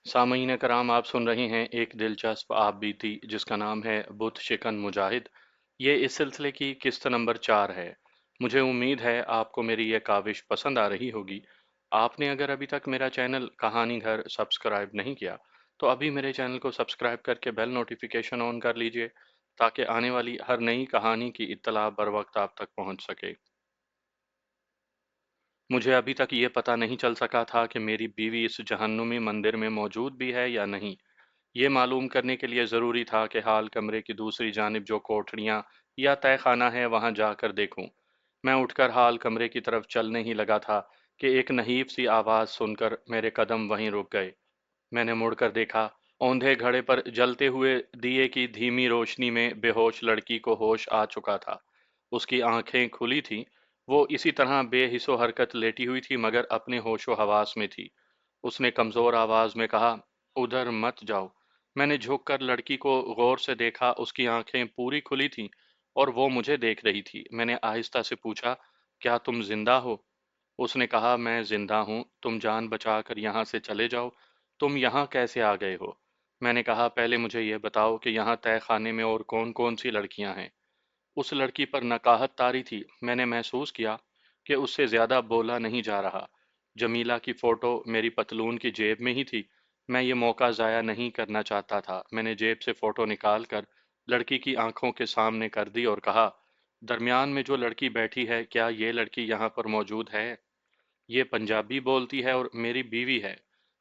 सामईन कराम, आप सुन रहे हैं एक दिलचस्प आप बीती जिसका नाम है बुत शिकन मुजाहिद। ये इस सिलसिले की किस्त नंबर 4 है। मुझे उम्मीद है आपको मेरी ये काविश पसंद आ रही होगी। आपने अगर अभी तक मेरा चैनल कहानी घर सब्सक्राइब नहीं किया तो अभी मेरे चैनल को सब्सक्राइब करके बेल नोटिफिकेशन ऑन कर लीजिए ताकि आने वाली हर नई कहानी की इत्तला बर वक्त आप तक पहुंच सके। मुझे अभी तक ये पता नहीं चल सका था कि मेरी बीवी इस जहन्नुमी मंदिर में मौजूद भी है या नहीं। ये मालूम करने के लिए ज़रूरी था कि हाल कमरे की दूसरी जानिब जो कोठड़ियाँ या तय खाना है वहाँ जाकर देखूं। मैं उठकर हाल कमरे की तरफ चलने ही लगा था कि एक नहीफ सी आवाज़ सुनकर मेरे कदम वहीं रुक गए। मैंने मुड़कर देखा। औंधे घड़े पर जलते हुए दिए की धीमी रोशनी में बेहोश लड़की को होश आ चुका था। उसकी आंखें खुली थीं। वो इसी तरह बेहिसो हरकत लेटी हुई थी मगर अपने होशो हवास में थी। उसने कमजोर आवाज में कहा, उधर मत जाओ। मैंने झुककर लड़की को गौर से देखा। उसकी आंखें पूरी खुली थीं और वो मुझे देख रही थी। मैंने आहिस्ता से पूछा, क्या तुम जिंदा हो? उसने कहा, मैं जिंदा हूँ। तुम जान बचाकर यहाँ से चले जाओ। तुम यहाँ कैसे आ गए हो? मैंने कहा, पहले मुझे ये बताओ कि यहाँ तय खाने में और कौन कौन सी लड़कियां हैं। उस लड़की पर नकाहत तारी थी। मैंने महसूस किया कि उससे ज्यादा बोला नहीं जा रहा। जमीला की फोटो मेरी पतलून की जेब में ही थी। मैं ये मौका जाया नहीं करना चाहता था। मैंने जेब से फोटो निकाल कर लड़की की आंखों के सामने कर दी और कहा, दरमियान में जो लड़की बैठी है, क्या ये लड़की यहाँ पर मौजूद है? ये पंजाबी बोलती है और मेरी बीवी है।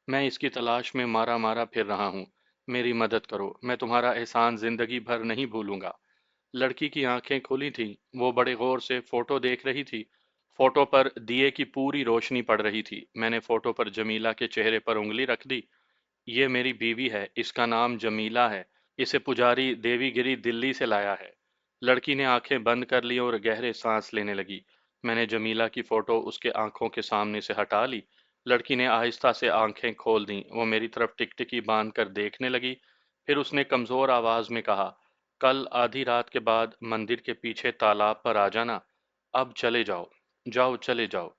मैं इसकी तलाश में मारा मारा फिर रहा हूँ। मेरी मदद करो। मैं तुम्हारा एहसान जिंदगी भर नहीं भूलूंगा। लड़की की आंखें खुली थीं। वो बड़े गौर से फोटो देख रही थी। फोटो पर दिए की पूरी रोशनी पड़ रही थी। मैंने फोटो पर जमीला के चेहरे पर उंगली रख दी। ये मेरी बीवी है। इसका नाम जमीला है। इसे पुजारी देवीगिरी दिल्ली से लाया है। लड़की ने आंखें बंद कर ली और गहरे सांस लेने लगी। मैंने जमीला की फोटो उसके आंखों के सामने से हटा ली। लड़की ने आहिस्ता से आंखें खोल दी। वो मेरी तरफ टिकटिकी बांध कर देखने लगी। फिर उसने कमजोर आवाज में कहा, कल आधी रात के बाद मंदिर के पीछे तालाब पर आ जाना। अब चले जाओ। जाओ, चले जाओ।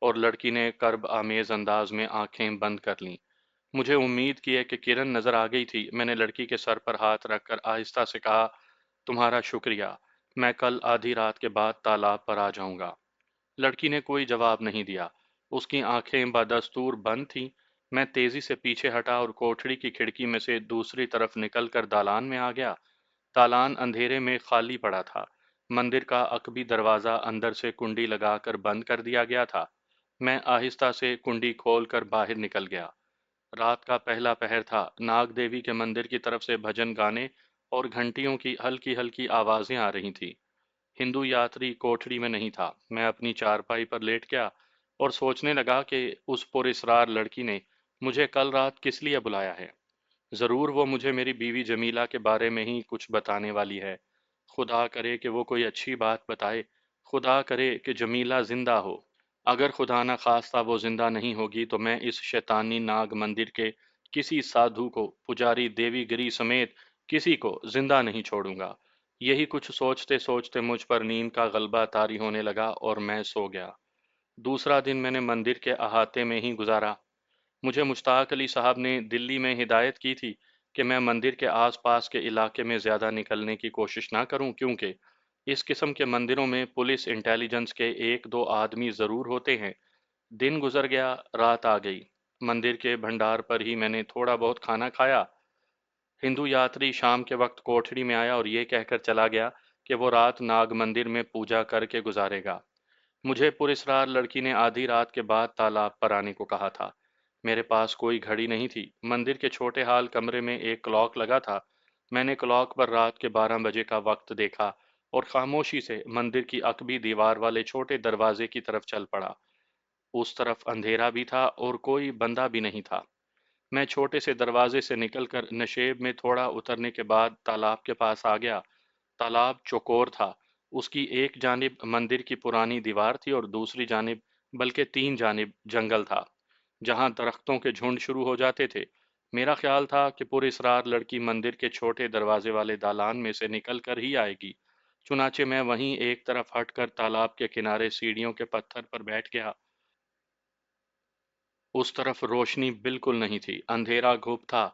और लड़की ने कर्ब आमेज अंदाज में आंखें बंद कर लीं। मुझे उम्मीद की है कि किरण नजर आ गई थी। मैंने लड़की के सर पर हाथ रखकर आहिस्ता से कहा, तुम्हारा शुक्रिया। मैं कल आधी रात के बाद तालाब पर आ जाऊंगा। लड़की ने कोई जवाब नहीं दिया। उसकी आंखें बदस्तूर बंद थीं। मैं तेजी से पीछे हटा और कोठड़ी की खिड़की में से दूसरी तरफ निकलकर दालान में आ गया। दालान अंधेरे में खाली पड़ा था। मंदिर का अकबी दरवाजा अंदर से कुंडी लगाकर बंद कर दिया गया था। मैं आहिस्ता से कुंडी खोलकर बाहर निकल गया। रात का पहला पहर था। नाग देवी के मंदिर की तरफ से भजन गाने और घंटियों की हल्की हल्की आवाजें आ रही थी। हिंदू यात्री कोठरी में नहीं था। मैं अपनी चारपाई पर लेट गया और सोचने लगा कि उस पुरस्रार लड़की ने मुझे कल रात किस लिए बुलाया है। जरूर वो मुझे मेरी बीवी जमीला के बारे में ही कुछ बताने वाली है। खुदा करे कि वो कोई अच्छी बात बताए। खुदा करे कि जमीला जिंदा हो। अगर खुदा न खास्ता वो जिंदा नहीं होगी तो मैं इस शैतानी नाग मंदिर के किसी साधु को, पुजारी देवीगिरी समेत किसी को जिंदा नहीं छोड़ूंगा। यही कुछ सोचते सोचते मुझ पर नींद का गलबा तारी होने लगा और मैं सो गया। दूसरा दिन मैंने मंदिर के अहाते में ही गुजारा। मुझे मुश्ताक अली साहब ने दिल्ली में हिदायत की थी कि मैं मंदिर के आसपास के इलाके में ज़्यादा निकलने की कोशिश ना करूं, क्योंकि इस किस्म के मंदिरों में पुलिस इंटेलिजेंस के एक दो आदमी ज़रूर होते हैं। दिन गुजर गया, रात आ गई। मंदिर के भंडार पर ही मैंने थोड़ा बहुत खाना खाया। हिंदू यात्री शाम के वक्त कोठड़ी में आया और ये कहकर चला गया कि वो रात नाग मंदिर में पूजा करके गुजारेगा। मुझे पुरस्रार लड़की ने आधी रात के बाद तालाब पर आने को कहा था। मेरे पास कोई घड़ी नहीं थी। मंदिर के छोटे हाल कमरे में एक क्लॉक लगा था। मैंने क्लॉक पर रात के 12 बजे का वक्त देखा और खामोशी से मंदिर की अकबी दीवार वाले छोटे दरवाजे की तरफ चल पड़ा। उस तरफ अंधेरा भी था और कोई बंदा भी नहीं था। मैं छोटे से दरवाजे से निकलकर नशेब में थोड़ा उतरने के बाद तालाब के पास आ गया। तालाब चौकोर था। उसकी एक जानिब मंदिर की पुरानी दीवार थी और दूसरी जानिब, बल्कि तीन जानिब, जंगल था जहां दरख्तों के झुंड शुरू हो जाते थे। मेरा ख्याल था कि पुरस्रार लड़की मंदिर के छोटे दरवाजे वाले दालान में से निकल कर ही आएगी। चुनाचे मैं वहीं एक तरफ हटकर तालाब के किनारे सीढ़ियों के पत्थर पर बैठ गया। उस तरफ रोशनी बिल्कुल नहीं थी, अंधेरा घुप था।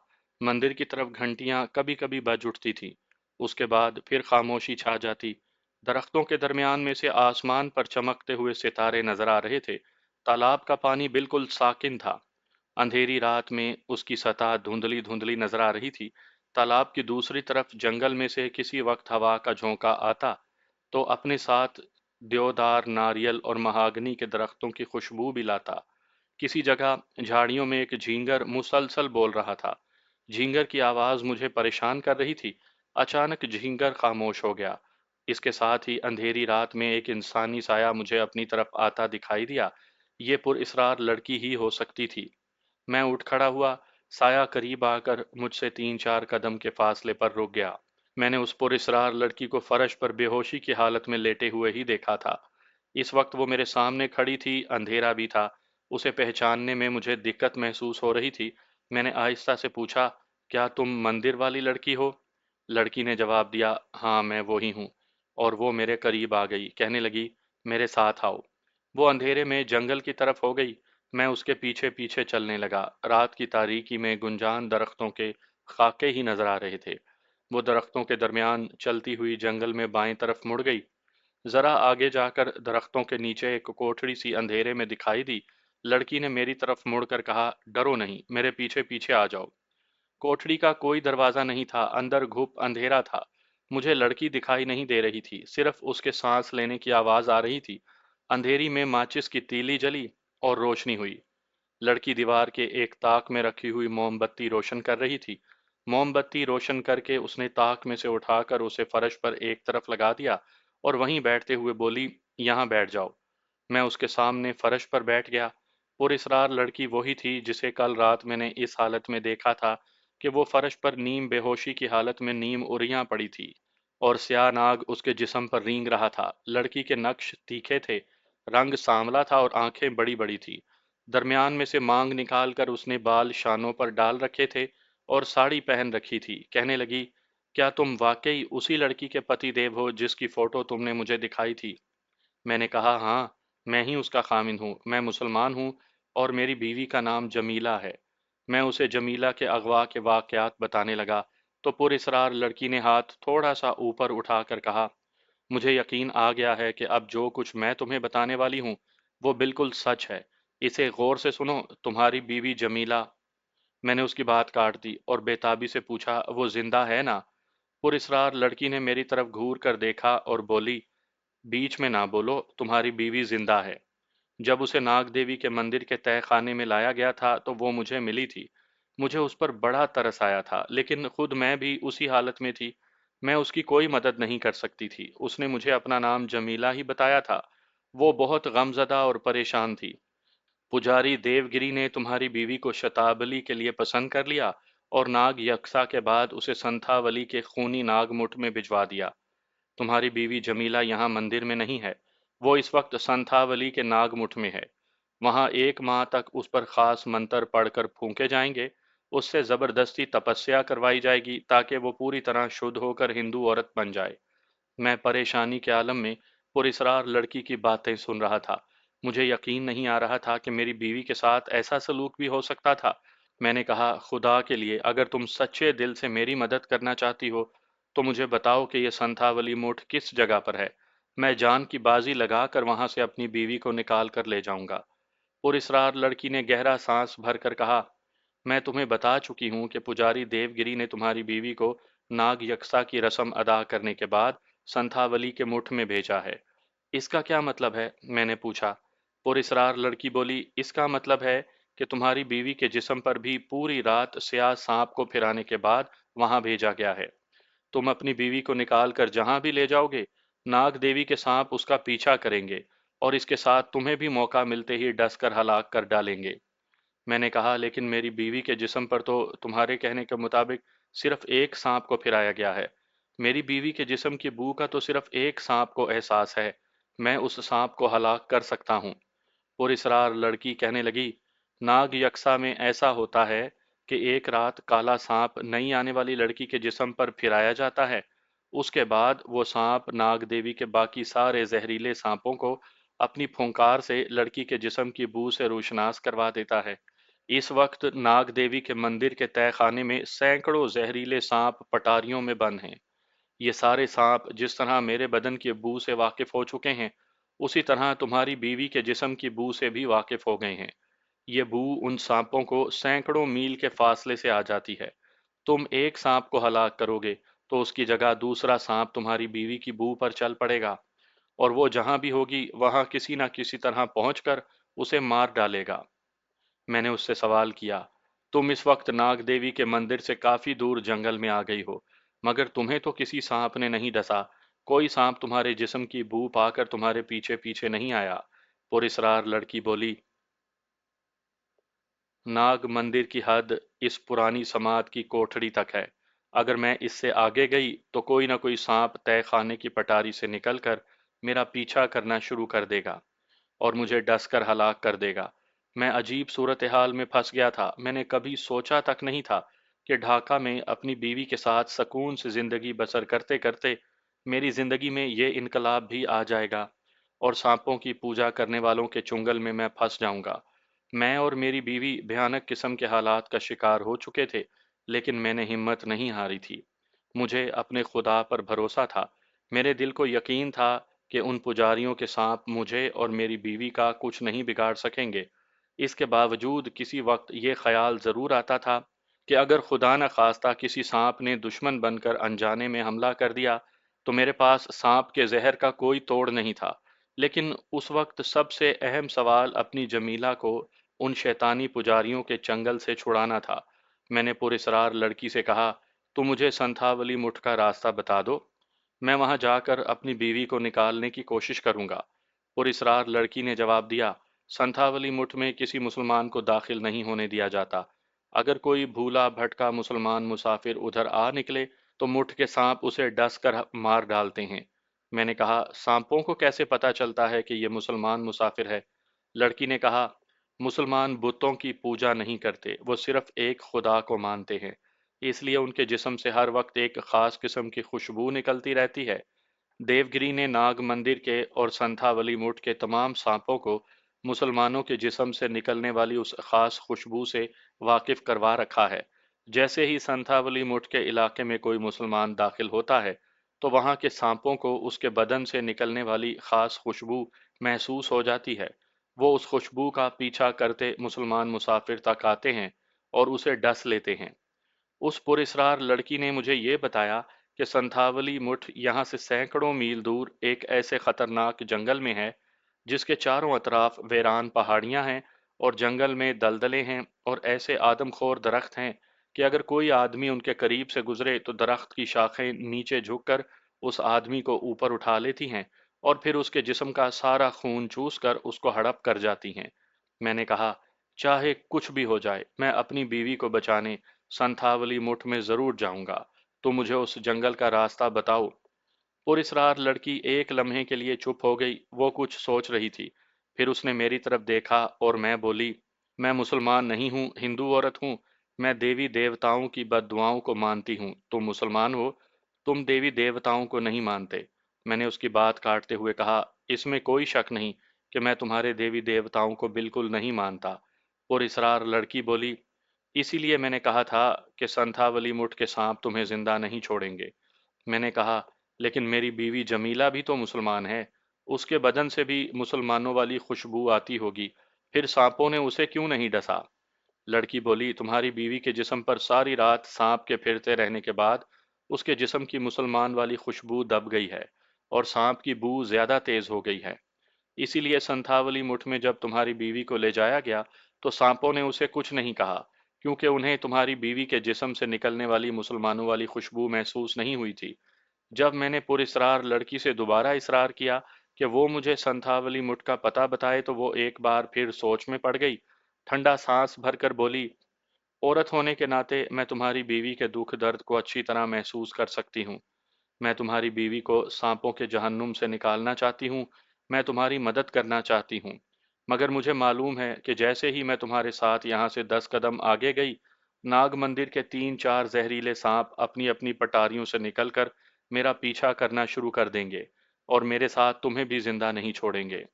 मंदिर की तरफ घंटियां कभी कभी बज उठती थी, उसके बाद फिर खामोशी छा जाती। दरख्तों के दरमियान में से आसमान पर चमकते हुए सितारे नजर आ रहे थे। तालाब का पानी बिल्कुल साकिन था। अंधेरी रात में उसकी सतह धुंधली धुंधली नजर आ रही थी। तालाब की दूसरी तरफ जंगल में से किसी वक्त हवा का झोंका आता तो अपने साथ देवदार, नारियल और महागनी के दरख्तों की खुशबू भी लाता। किसी जगह झाड़ियों में एक झींगर मुसलसल बोल रहा था। झींगर की आवाज मुझे परेशान कर रही थी। अचानक झींगर खामोश हो गया। इसके साथ ही अंधेरी रात में एक इंसानी साया मुझे अपनी तरफ आता दिखाई दिया। ये पुरइसरार लड़की ही हो सकती थी। मैं उठ खड़ा हुआ। साया करीब आकर मुझसे 3-4 कदम के फासले पर रुक गया। मैंने उस पुरइसरार लड़की को फर्श पर बेहोशी की हालत में लेटे हुए ही देखा था। इस वक्त वो मेरे सामने खड़ी थी, अंधेरा भी था। उसे पहचानने में मुझे दिक्कत महसूस हो रही थी। मैंने आहिस्ता से पूछा, क्या तुम मंदिर वाली लड़की हो? लड़की ने जवाब दिया, हाँ मैं वो ही हूँ। और वो मेरे करीब आ गई, कहने लगी, मेरे साथ आओ। वो अंधेरे में जंगल की तरफ हो गई। मैं उसके पीछे पीछे चलने लगा। रात की तारीकी में गुंजान दरख्तों के खाके ही नजर आ रहे थे। वो दरख्तों के दरमियान चलती हुई जंगल में बाएं तरफ मुड़ गई। जरा आगे जाकर दरख्तों के नीचे एक कोठड़ी सी अंधेरे में दिखाई दी। लड़की ने मेरी तरफ मुड़कर कहा, डरो नहीं, मेरे पीछे पीछे आ जाओ। कोठड़ी का कोई दरवाजा नहीं था, अंदर घुप अंधेरा था। मुझे लड़की दिखाई नहीं दे रही थी, सिर्फ उसके सांस लेने की आवाज आ रही थी। अंधेरी में माचिस की तीली जली और रोशनी हुई। लड़की दीवार के एक ताक में रखी हुई मोमबत्ती रोशन कर रही थी। मोमबत्ती रोशन करके उसने ताक में से उठाकर उसे फर्श पर एक तरफ लगा दिया और वहीं बैठते हुए बोली, यहाँ बैठ जाओ। मैं उसके सामने फर्श पर बैठ गया। पुरइसरार लड़की वही थी जिसे कल रात मैंने इस हालत में देखा था कि वो फर्श पर नीम बेहोशी की हालत में नीम उरियां पड़ी थी और स्याह नाग उसके जिस्म पर रेंग रहा था। लड़की के नक्श तीखे थे, रंग सांवला था और आंखें बड़ी बड़ी थी। दरमियान में से मांग निकालकर उसने बाल शानों पर डाल रखे थे और साड़ी पहन रखी थी। कहने लगी, क्या तुम वाकई उसी लड़की के पति देव हो जिसकी फोटो तुमने मुझे दिखाई थी? मैंने कहा, हाँ, मैं ही उसका खामिन हूँ। मैं मुसलमान हूँ और मेरी बीवी का नाम जमीला है। मैं उसे जमीला के अगवा के वाकयात बताने लगा तो पुरइसरार लड़की ने हाथ थोड़ा सा ऊपर उठाकर कहा, मुझे यकीन आ गया है कि अब जो कुछ मैं तुम्हें बताने वाली हूँ वो बिल्कुल सच है। इसे गौर से सुनो। तुम्हारी बीवी जमीला। मैंने उसकी बात काट दी और बेताबी से पूछा, वो जिंदा है ना? पुरइसरार लड़की ने मेरी तरफ घूर कर देखा और बोली, बीच में ना बोलो, तुम्हारी बीवी जिंदा है। जब उसे नाग देवी के मंदिर के तय खाने में लाया गया था तो वो मुझे मिली थी। मुझे उस पर बड़ा तरस आया था, लेकिन खुद मैं भी उसी हालत में थी। मैं उसकी कोई मदद नहीं कर सकती थी। उसने मुझे अपना नाम जमीला ही बताया था। वो बहुत गमजदा और परेशान थी। पुजारी देवगिरी ने तुम्हारी बीवी को शताबली के लिए पसंद कर लिया और नाग यक्सा के बाद उसे संथावली के खूनी नागमुठ में भिजवा दिया। तुम्हारी बीवी जमीला यहाँ मंदिर में नहीं है। वो इस वक्त संथावली के नागमुठ में है। वहाँ 1 माह तक उस पर खास मंत्र पढ़कर फूंके जाएंगे। उससे जबरदस्ती तपस्या करवाई जाएगी ताकि वो पूरी तरह शुद्ध होकर हिंदू औरत बन जाए। मैं परेशानी के आलम में पुरइसरार लड़की की बातें सुन रहा था। मुझे यकीन नहीं आ रहा था कि मेरी बीवी के साथ ऐसा सलूक भी हो सकता था। मैंने कहा, खुदा के लिए अगर तुम सच्चे दिल से मेरी मदद करना चाहती हो तो मुझे बताओ कि यह संथावली मठ किस जगह पर है। मैं जान की बाजी लगाकर वहां से अपनी बीवी को निकाल कर ले जाऊंगा। पुरइसरार लड़की ने गहरा सांस भरकर कहा, मैं तुम्हें बता चुकी हूँ कि पुजारी देवगिरी ने तुम्हारी बीवी को नाग यक्सा की रस्म अदा करने के बाद संथावली के मुठ में भेजा है। इसका क्या मतलब है? मैंने पूछा। पुरइसरार लड़की बोली, इसका मतलब है कि तुम्हारी बीवी के जिस्म पर भी पूरी रात स्याह सांप को फिराने के बाद वहां भेजा गया है। तुम अपनी बीवी को निकाल कर जहां भी ले जाओगे, नाग देवी के सांप उसका पीछा करेंगे और इसके साथ तुम्हें भी मौका मिलते ही डस कर हलाक कर डालेंगे। मैंने कहा, लेकिन मेरी बीवी के जिस्म पर तो तुम्हारे कहने के मुताबिक सिर्फ एक सांप को फिराया गया है। मेरी बीवी के जिस्म की बू का तो सिर्फ एक सांप को एहसास है। मैं उस सांप को हलाक कर सकता हूँ। पुरइसरार लड़की कहने लगी, नाग यक्सा में ऐसा होता है कि एक रात काला सांप नई आने वाली लड़की के जिस्म पर फिराया जाता है। उसके बाद वो सांप नाग देवी के बाकी सारे जहरीले सांपों को अपनी फुंकार से लड़की के जिस्म की बू से रोशनास करवा देता है। इस वक्त नाग देवी के मंदिर के तहखाने में सैकड़ों जहरीले सांप पटारियों में बंद हैं। ये सारे सांप जिस तरह मेरे बदन की बू से वाकिफ हो चुके हैं, उसी तरह तुम्हारी बीवी के जिस्म की बू से भी वाकिफ हो गए हैं। ये बू उन सांपों को सैकड़ों मील के फासले से आ जाती है। तुम एक सांप को हलाक करोगे तो उसकी जगह दूसरा सांप तुम्हारी बीवी की बू पर चल पड़ेगा, और वो जहां भी होगी वहां किसी न किसी तरह पहुंचकर उसे मार डालेगा। मैंने उससे सवाल किया, तुम इस वक्त नाग देवी के मंदिर से काफी दूर जंगल में आ गई हो, मगर तुम्हें तो किसी सांप ने नहीं डसा। कोई सांप तुम्हारे जिस्म की बू पाकर तुम्हारे पीछे पीछे नहीं आया। पुरस्रार लड़की बोली, नाग मंदिर की हद इस पुरानी समाध की कोठड़ी तक है। अगर मैं इससे आगे गई तो कोई ना कोई सांप तय खाने की पटारी से निकलकर मेरा पीछा करना शुरू कर देगा और मुझे डस कर हलाक कर देगा। मैं अजीब सूरत हाल में फंस गया था। मैंने कभी सोचा तक नहीं था कि ढाका में अपनी बीवी के साथ सकून से जिंदगी बसर करते करते मेरी जिंदगी में ये इनकलाब भी आ जाएगा और सांपों की पूजा करने वालों के चुंगल में मैं फंस जाऊंगा। मैं और मेरी बीवी भयानक किस्म के हालात का शिकार हो चुके थे, लेकिन मैंने हिम्मत नहीं हारी थी। मुझे अपने खुदा पर भरोसा था। मेरे दिल को यकीन था कि उन पुजारियों के सांप मुझे और मेरी बीवी का कुछ नहीं बिगाड़ सकेंगे। इसके बावजूद किसी वक्त ये ख्याल ज़रूर आता था कि अगर खुदा न खास्ता किसी सांप ने दुश्मन बनकर अनजाने में हमला कर दिया, तो मेरे पास सांप के जहर का कोई तोड़ नहीं था। लेकिन उस वक्त सबसे अहम सवाल अपनी जमीला को उन शैतानी पुजारियों के चंगल से छुड़ाना था। मैंने पुरस्रार लड़की से कहा, तुम मुझे संथावली मुठ का रास्ता बता दो। मैं वहां जाकर अपनी बीवी को निकालने की कोशिश करूंगा। पुरस्रार लड़की ने जवाब दिया, संथावली मुठ में किसी मुसलमान को दाखिल नहीं होने दिया जाता। अगर कोई भूला भटका मुसलमान मुसाफिर उधर आ निकले तो मुठ के सांप उसे डस कर मार डालते हैं। मैंने कहा, सांपों को कैसे पता चलता है कि ये मुसलमान मुसाफिर है? लड़की ने कहा, मुसलमान बुतों की पूजा नहीं करते, वो सिर्फ एक खुदा को मानते हैं। इसलिए उनके जिस्म से हर वक्त एक खास किस्म की खुशबू निकलती रहती है। देवगिरी ने नाग मंदिर के और संथावली मुठ के तमाम सांपों को मुसलमानों के जिस्म से निकलने वाली उस खास खुशबू से वाकिफ करवा रखा है। जैसे ही संथावली मुठ के इलाके में कोई मुसलमान दाखिल होता है, तो वहां के सांपों को उसके बदन से निकलने वाली खास खुशबू महसूस हो जाती है। वो उस खुशबू का पीछा करते मुसलमान मुसाफिर तक आते हैं और उसे डस लेते हैं। उस पुरस्रार लड़की ने मुझे ये बताया कि संथावली मुठ यहाँ से सैकड़ों मील दूर एक ऐसे खतरनाक जंगल में है जिसके चारों अतराफ वेरान पहाड़ियां हैं और जंगल में दलदलें हैं और ऐसे आदमखोर दरख्त हैं कि अगर कोई आदमी उनके करीब से गुजरे तो दरख्त की शाखें नीचे झुककर उस आदमी को ऊपर उठा लेती हैं और फिर उसके जिस्म का सारा खून चूस कर उसको हड़प कर जाती हैं। मैंने कहा, चाहे कुछ भी हो जाए, मैं अपनी बीवी को बचाने संथावली मुठ में जरूर जाऊंगा। तो मुझे उस जंगल का रास्ता बताओ। पुरस्रार लड़की एक लम्हे के लिए चुप हो गई। वो कुछ सोच रही थी। फिर उसने मेरी तरफ देखा और मैं बोली, मैं मुसलमान नहीं हूँ, हिंदू औरत हूँ। मैं देवी देवताओं की बद्दुआओं को मानती हूँ। तुम मुसलमान हो, तुम देवी देवताओं को नहीं मानते। मैंने उसकी बात काटते हुए कहा, इसमें कोई शक नहीं कि मैं तुम्हारे देवी देवताओं को बिल्कुल नहीं मानता। पुरस्रार लड़की बोली, इसीलिए मैंने कहा था कि संथावली मुठ के सांप तुम्हें जिंदा नहीं छोड़ेंगे। मैंने कहा, लेकिन मेरी बीवी जमीला भी तो मुसलमान है। उसके बदन से भी मुसलमानों वाली खुशबू आती होगी, फिर सांपों ने उसे क्यों नहीं डसा? लड़की बोली, तुम्हारी बीवी के जिस्म पर सारी रात सांप के फिरते रहने के बाद उसके जिस्म की मुसलमान वाली खुशबू दब गई है और सांप की बू ज्यादा तेज हो गई है। इसीलिए संथावली मुठ में जब तुम्हारी बीवी को ले जाया गया तो सांपों ने उसे कुछ नहीं कहा, क्योंकि उन्हें तुम्हारी बीवी के जिस्म से निकलने वाली मुसलमानों वाली खुशबू महसूस नहीं हुई थी। जब मैंने पुरस्रार लड़की से दोबारा इसरार किया कि वो मुझे संथावली मुठ का पता बताए, तो वो एक बार फिर सोच में पड़ गई। ठंडा सांस भरकर बोली, औरत होने के नाते मैं तुम्हारी बीवी के दुख दर्द को अच्छी तरह महसूस कर सकती हूँ। मैं तुम्हारी बीवी को सांपों के जहन्नुम से निकालना चाहती हूँ। मैं तुम्हारी मदद करना चाहती हूँ। मगर मुझे मालूम है कि जैसे ही मैं तुम्हारे साथ यहाँ से 10 कदम आगे गई, नाग मंदिर के 3-4 जहरीले सांप अपनी अपनी पटारियों से निकलकर मेरा पीछा करना शुरू कर देंगे और मेरे साथ तुम्हें भी जिंदा नहीं छोड़ेंगे।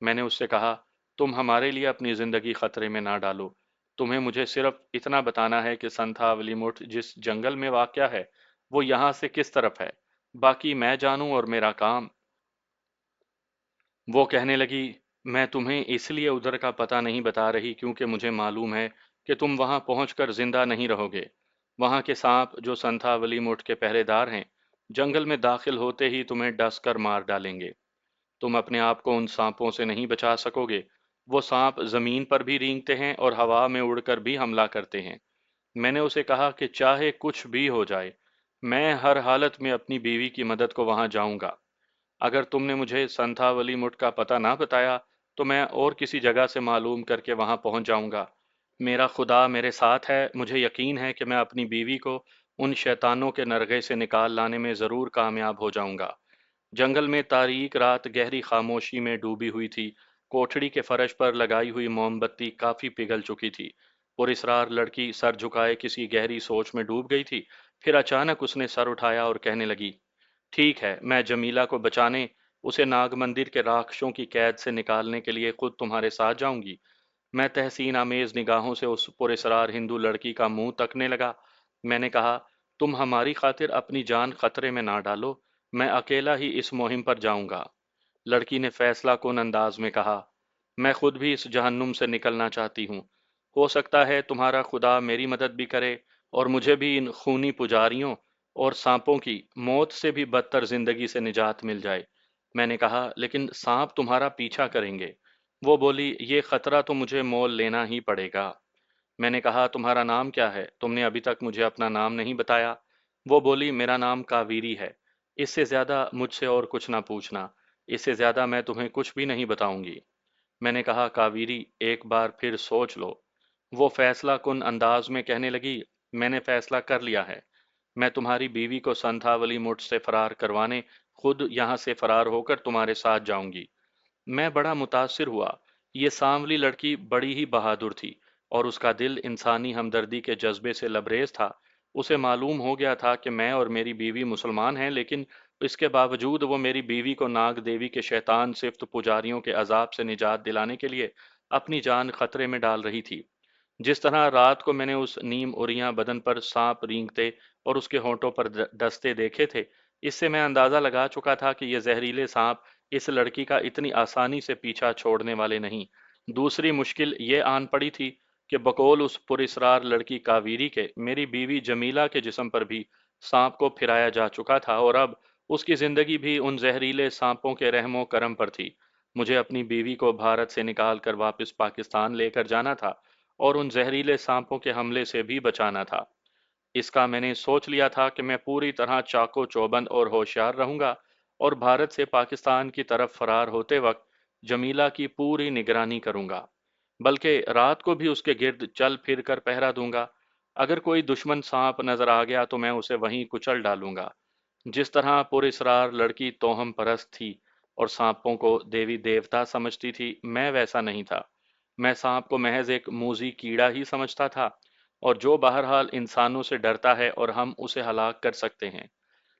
मैंने उससे कहा, तुम हमारे लिए अपनी जिंदगी खतरे में ना डालो। تمہیں مجھے صرف اتنا بتانا ہے کہ سنتھاولی مٹھ جس جنگل میں واقع ہے وہ یہاں سے کس طرف ہے، باقی میں جانوں اور میرا کام۔ وہ کہنے لگی، میں تمہیں اس لیے ادھر کا پتہ نہیں بتا رہی کیونکہ مجھے معلوم ہے کہ تم وہاں پہنچ کر زندہ نہیں رہو گے۔ وہاں کے سانپ جو سنتھاولی مٹھ کے پہرے دار ہیں، جنگل میں داخل ہوتے ہی تمہیں ڈس کر مار ڈالیں گے۔ تم اپنے آپ کو ان سانپوں سے نہیں بچا سکو گے۔ وہ سانپ زمین پر بھی رینگتے ہیں اور ہوا میں اڑ کر بھی حملہ کرتے ہیں۔ میں نے اسے کہا کہ چاہے کچھ بھی ہو جائے، میں ہر حالت میں اپنی بیوی کی مدد کو وہاں جاؤں گا۔ اگر تم نے مجھے سنتھاولی مٹھ کا پتہ نہ بتایا تو میں اور کسی جگہ سے معلوم کر کے وہاں پہنچ جاؤں گا۔ میرا خدا میرے ساتھ ہے، مجھے یقین ہے کہ میں اپنی بیوی کو ان شیطانوں کے نرغے سے نکال لانے میں ضرور کامیاب ہو جاؤں گا۔ جنگل میں تاریک رات گہری خاموشی میں ڈوبی ہوئی تھی۔ کوٹھڑی کے فرش پر لگائی ہوئی موم بتی کافی پگھل چکی تھی۔ پراسرار لڑکی سر جھکائے کسی گہری سوچ میں ڈوب گئی تھی۔ پھر اچانک اس نے سر اٹھایا اور کہنے لگی، ٹھیک ہے، میں جمیلہ کو بچانے، اسے ناگ مندر کے راکشوں کی قید سے نکالنے کے لیے خود تمہارے ساتھ جاؤں گی۔ میں تحسین آمیز نگاہوں سے اس پراسرار ہندو لڑکی کا منہ تکنے لگا۔ میں نے کہا، تم ہماری خاطر اپنی جان خطرے میں نہ ڈالو، میں اکیلا ہی اس مہم پر جاؤں گا۔ لڑکی نے فیصلہ کن انداز میں کہا، میں خود بھی اس جہنم سے نکلنا چاہتی ہوں۔ ہو سکتا ہے تمہارا خدا میری مدد بھی کرے اور مجھے بھی ان خونی پجاریوں اور سانپوں کی موت سے بھی بدتر زندگی سے نجات مل جائے۔ میں نے کہا، لیکن سانپ تمہارا پیچھا کریں گے۔ وہ بولی، یہ خطرہ تو مجھے مول لینا ہی پڑے گا۔ میں نے کہا، تمہارا نام کیا ہے؟ تم نے ابھی تک مجھے اپنا نام نہیں بتایا۔ وہ بولی، میرا نام کاویری ہے۔ اس سے زیادہ مجھ سے اور کچھ نہ پوچھنا، اس سے زیادہ میں تمہیں کچھ بھی نہیں بتاؤں گی۔ میں نے کہا، کاویری ایک بار پھر سوچ لو۔ وہ فیصلہ کن انداز میں کہنے لگی، میں نے فیصلہ کر لیا ہے۔ میں تمہاری بیوی کو سنتھاولی مٹھ سے فرار کروانے خود یہاں سے فرار ہو کر تمہارے ساتھ جاؤں گی۔ میں بڑا متاثر ہوا۔ یہ سانولی لڑکی بڑی ہی بہادر تھی اور اس کا دل انسانی ہمدردی کے جذبے سے لبریز تھا۔ اسے معلوم ہو گیا تھا کہ میں اور میری بیوی مسلمان ہیں، لیکن اس کے باوجود وہ میری بیوی کو ناگ دیوی کے شیطان صفت پجاریوں کے عذاب سے نجات دلانے کے لیے اپنی جان خطرے میں ڈال رہی تھی۔ جس طرح رات کو میں نے اس نیم اریاں بدن پر سانپ رینگتے اور اس کے ہونٹوں پر ڈستے دیکھے تھے، اس سے میں اندازہ لگا چکا تھا کہ یہ زہریلے سانپ اس لڑکی کا اتنی آسانی سے پیچھا چھوڑنے والے نہیں۔ دوسری مشکل یہ آن پڑی تھی کہ بقول اس پراسرار لڑکی کاویری کے، میری بیوی جمیلہ کے جسم پر بھی سانپ کو پھرایا جا چکا تھا اور اب اس کی زندگی بھی ان زہریلے سانپوں کے رحم و کرم پر تھی۔ مجھے اپنی بیوی کو بھارت سے نکال کر واپس پاکستان لے کر جانا تھا اور ان زہریلے سانپوں کے حملے سے بھی بچانا تھا۔ اس کا میں نے سوچ لیا تھا کہ میں پوری طرح چاقو چوبند اور ہوشیار رہوں گا اور بھارت سے پاکستان کی طرف فرار ہوتے وقت جمیلہ کی پوری نگرانی کروں گا، بلکہ رات کو بھی اس کے گرد چل پھر کر پہرا دوں گا۔ اگر کوئی دشمن سانپ نظر آ گیا تو میں اسے وہیں کچل ڈالوں گا۔ جس طرح پراسرار لڑکی توہم پرست تھی اور سانپوں کو دیوی دیوتا سمجھتی تھی، میں ویسا نہیں تھا۔ میں سانپ کو محض ایک موذی کیڑا ہی سمجھتا تھا، اور جو بہرحال انسانوں سے ڈرتا ہے اور ہم اسے ہلاک کر سکتے ہیں۔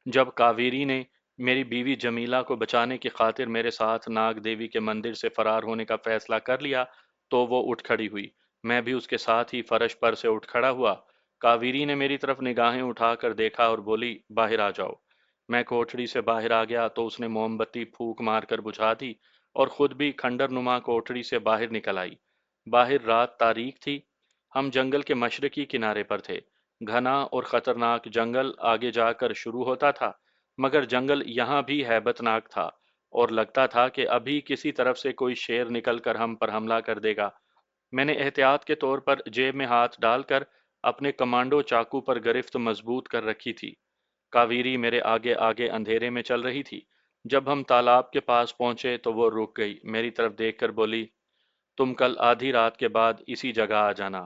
جب کاویری نے میری بیوی جمیلہ کو بچانے کی خاطر میرے ساتھ ناگ دیوی کے مندر سے فرار ہونے کا فیصلہ کر لیا تو وہ اٹھ کھڑی ہوئی۔ میں بھی اس کے ساتھ ہی فرش پر سے اٹھ کھڑا ہوا۔ کاویری نے میری طرف نگاہیں اٹھا کر دیکھا اور بولی، باہر آ جاؤ۔ میں کوٹھڑی سے باہر آ گیا تو اس نے موم بتی پھونک مار کر بجھا دی اور خود بھی کھنڈر نما کوٹھڑی سے باہر نکل آئی۔ باہر رات تاریک تھی۔ ہم جنگل کے مشرقی کنارے پر تھے۔ گھنا اور خطرناک جنگل آگے جا کر شروع ہوتا تھا، مگر جنگل یہاں بھی ہیبت ناک تھا اور لگتا تھا کہ ابھی کسی طرف سے کوئی شیر نکل کر ہم پر حملہ کر دے گا۔ میں نے احتیاط کے طور پر جیب میں ہاتھ ڈال کر اپنے کمانڈو چاقو پر گرفت مضبوط کر رکھی تھی۔ کاویری میرے آگے آگے اندھیرے میں چل رہی تھی۔ جب ہم تالاب کے پاس پہنچے تو وہ رک گئی، میری طرف دیکھ کر بولی، تم کل آدھی رات کے بعد اسی جگہ آ جانا،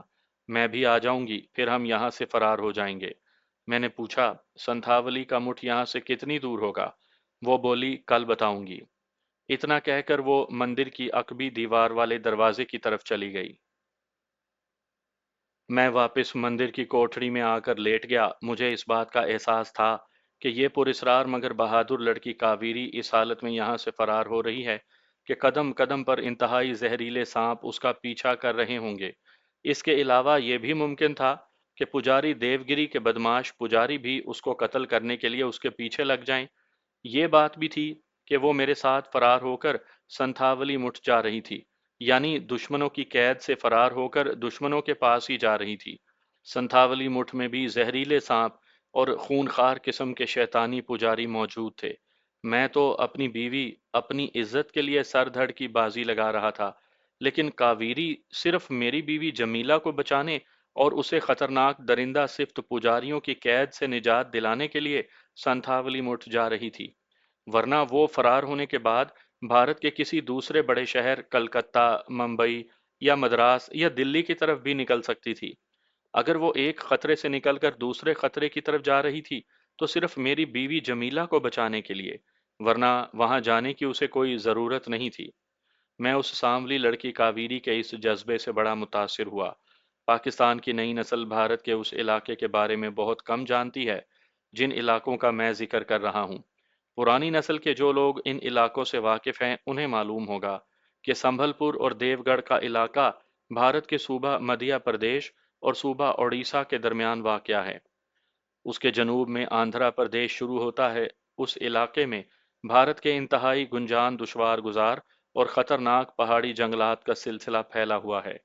میں بھی آ جاؤں گی، پھر ہم یہاں سے فرار ہو جائیں گے۔ میں نے پوچھا، سنتھاولی کا مٹھ یہاں سے کتنی دور ہوگا؟ وہ بولی، کل بتاؤں گی۔ اتنا کہہ کر وہ مندر کی عقبی دیوار والے دروازے کی طرف چلی گئی۔ میں واپس مندر کی کوٹھڑی میں آ کر لیٹ گیا۔ مجھے اس بات کا احساس تھا کہ یہ پراسرار مگر بہادر لڑکی کاویری اس حالت میں یہاں سے فرار ہو رہی ہے کہ قدم قدم پر انتہائی زہریلے سانپ اس کا پیچھا کر رہے ہوں گے۔ اس کے علاوہ یہ بھی ممکن تھا کہ پجاری دیوگری کے بدماش پجاری بھی اس کو قتل کرنے کے لیے اس کے پیچھے لگ جائیں۔ یہ بات بھی تھی کہ وہ میرے ساتھ فرار ہو کر سنتھاولی مٹھ جا رہی تھی، یعنی دشمنوں کی قید سے فرار ہو کر دشمنوں کے پاس ہی جا رہی تھی۔ سنتھاولی مٹھ میں بھی زہریلے سانپ اور خونخوار قسم کے شیطانی پجاری موجود تھے۔ میں تو اپنی بیوی، اپنی عزت کے لیے سر دھڑ کی بازی لگا رہا تھا، لیکن کاویری صرف میری بیوی جمیلہ کو بچانے اور اسے خطرناک درندہ صفت پجاریوں کی قید سے نجات دلانے کے لیے سنتھاولی مٹھ جا رہی تھی، ورنہ وہ فرار ہونے کے بعد بھارت کے کسی دوسرے بڑے شہر کلکتہ، ممبئی یا مدراس یا دلی کی طرف بھی نکل سکتی تھی۔ اگر وہ ایک خطرے سے نکل کر دوسرے خطرے کی طرف جا رہی تھی تو صرف میری بیوی جمیلہ کو بچانے کے لیے، ورنہ وہاں جانے کی اسے کوئی ضرورت نہیں تھی۔ میں اس سانولی لڑکی کاویری کے اس جذبے سے بڑا متاثر ہوا۔ پاکستان کی نئی نسل بھارت کے اس علاقے کے بارے میں بہت کم جانتی ہے جن علاقوں کا میں ذکر کر رہا ہوں۔ پرانی نسل کے جو لوگ ان علاقوں سے واقف ہیں انہیں معلوم ہوگا کہ سنبھل پور اور دیو گڑھ کا علاقہ بھارت کے صوبہ مدھیہ پردیش اور صوبہ اڑیسہ کے درمیان واقع ہے۔ اس کے جنوب میں آندھرا پردیش شروع ہوتا ہے۔ اس علاقے میں بھارت کے انتہائی گنجان دشوار گزار اور خطرناک پہاڑی جنگلات کا سلسلہ پھیلا ہوا ہے،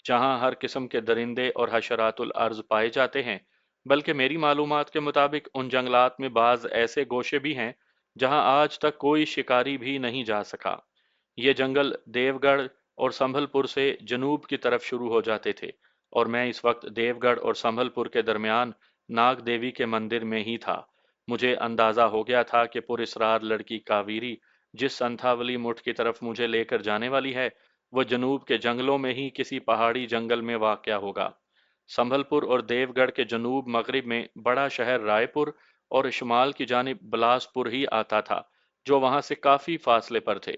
جہاں ہر قسم کے درندے اور حشرات الارض پائے جاتے ہیں۔ بلکہ میری معلومات کے مطابق ان جنگلات میں بعض ایسے گوشے بھی ہیں جہاں آج تک کوئی شکاری بھی نہیں جا سکا۔ یہ جنگل دیو گڑھ اور سنبھل پور سے جنوب کی طرف شروع ہو جاتے تھے، اور میں اس وقت دیو گڑھ اور سنبھل پور کے درمیان ناگ دیوی کے مندر میں ہی تھا۔ مجھے اندازہ ہو گیا تھا کہ پراسرار لڑکی کاویری جس سنتھاولی مٹھ کی طرف مجھے لے کر جانے والی ہے، وہ جنوب کے جنگلوں میں ہی کسی پہاڑی جنگل میں واقع ہوگا۔ سنبھل پور اور دیو گڑھ کے جنوب مغرب میں بڑا شہر رائے پور اور شمال کی جانب بلاس پور ہی آتا تھا، جو وہاں سے کافی فاصلے پر تھے۔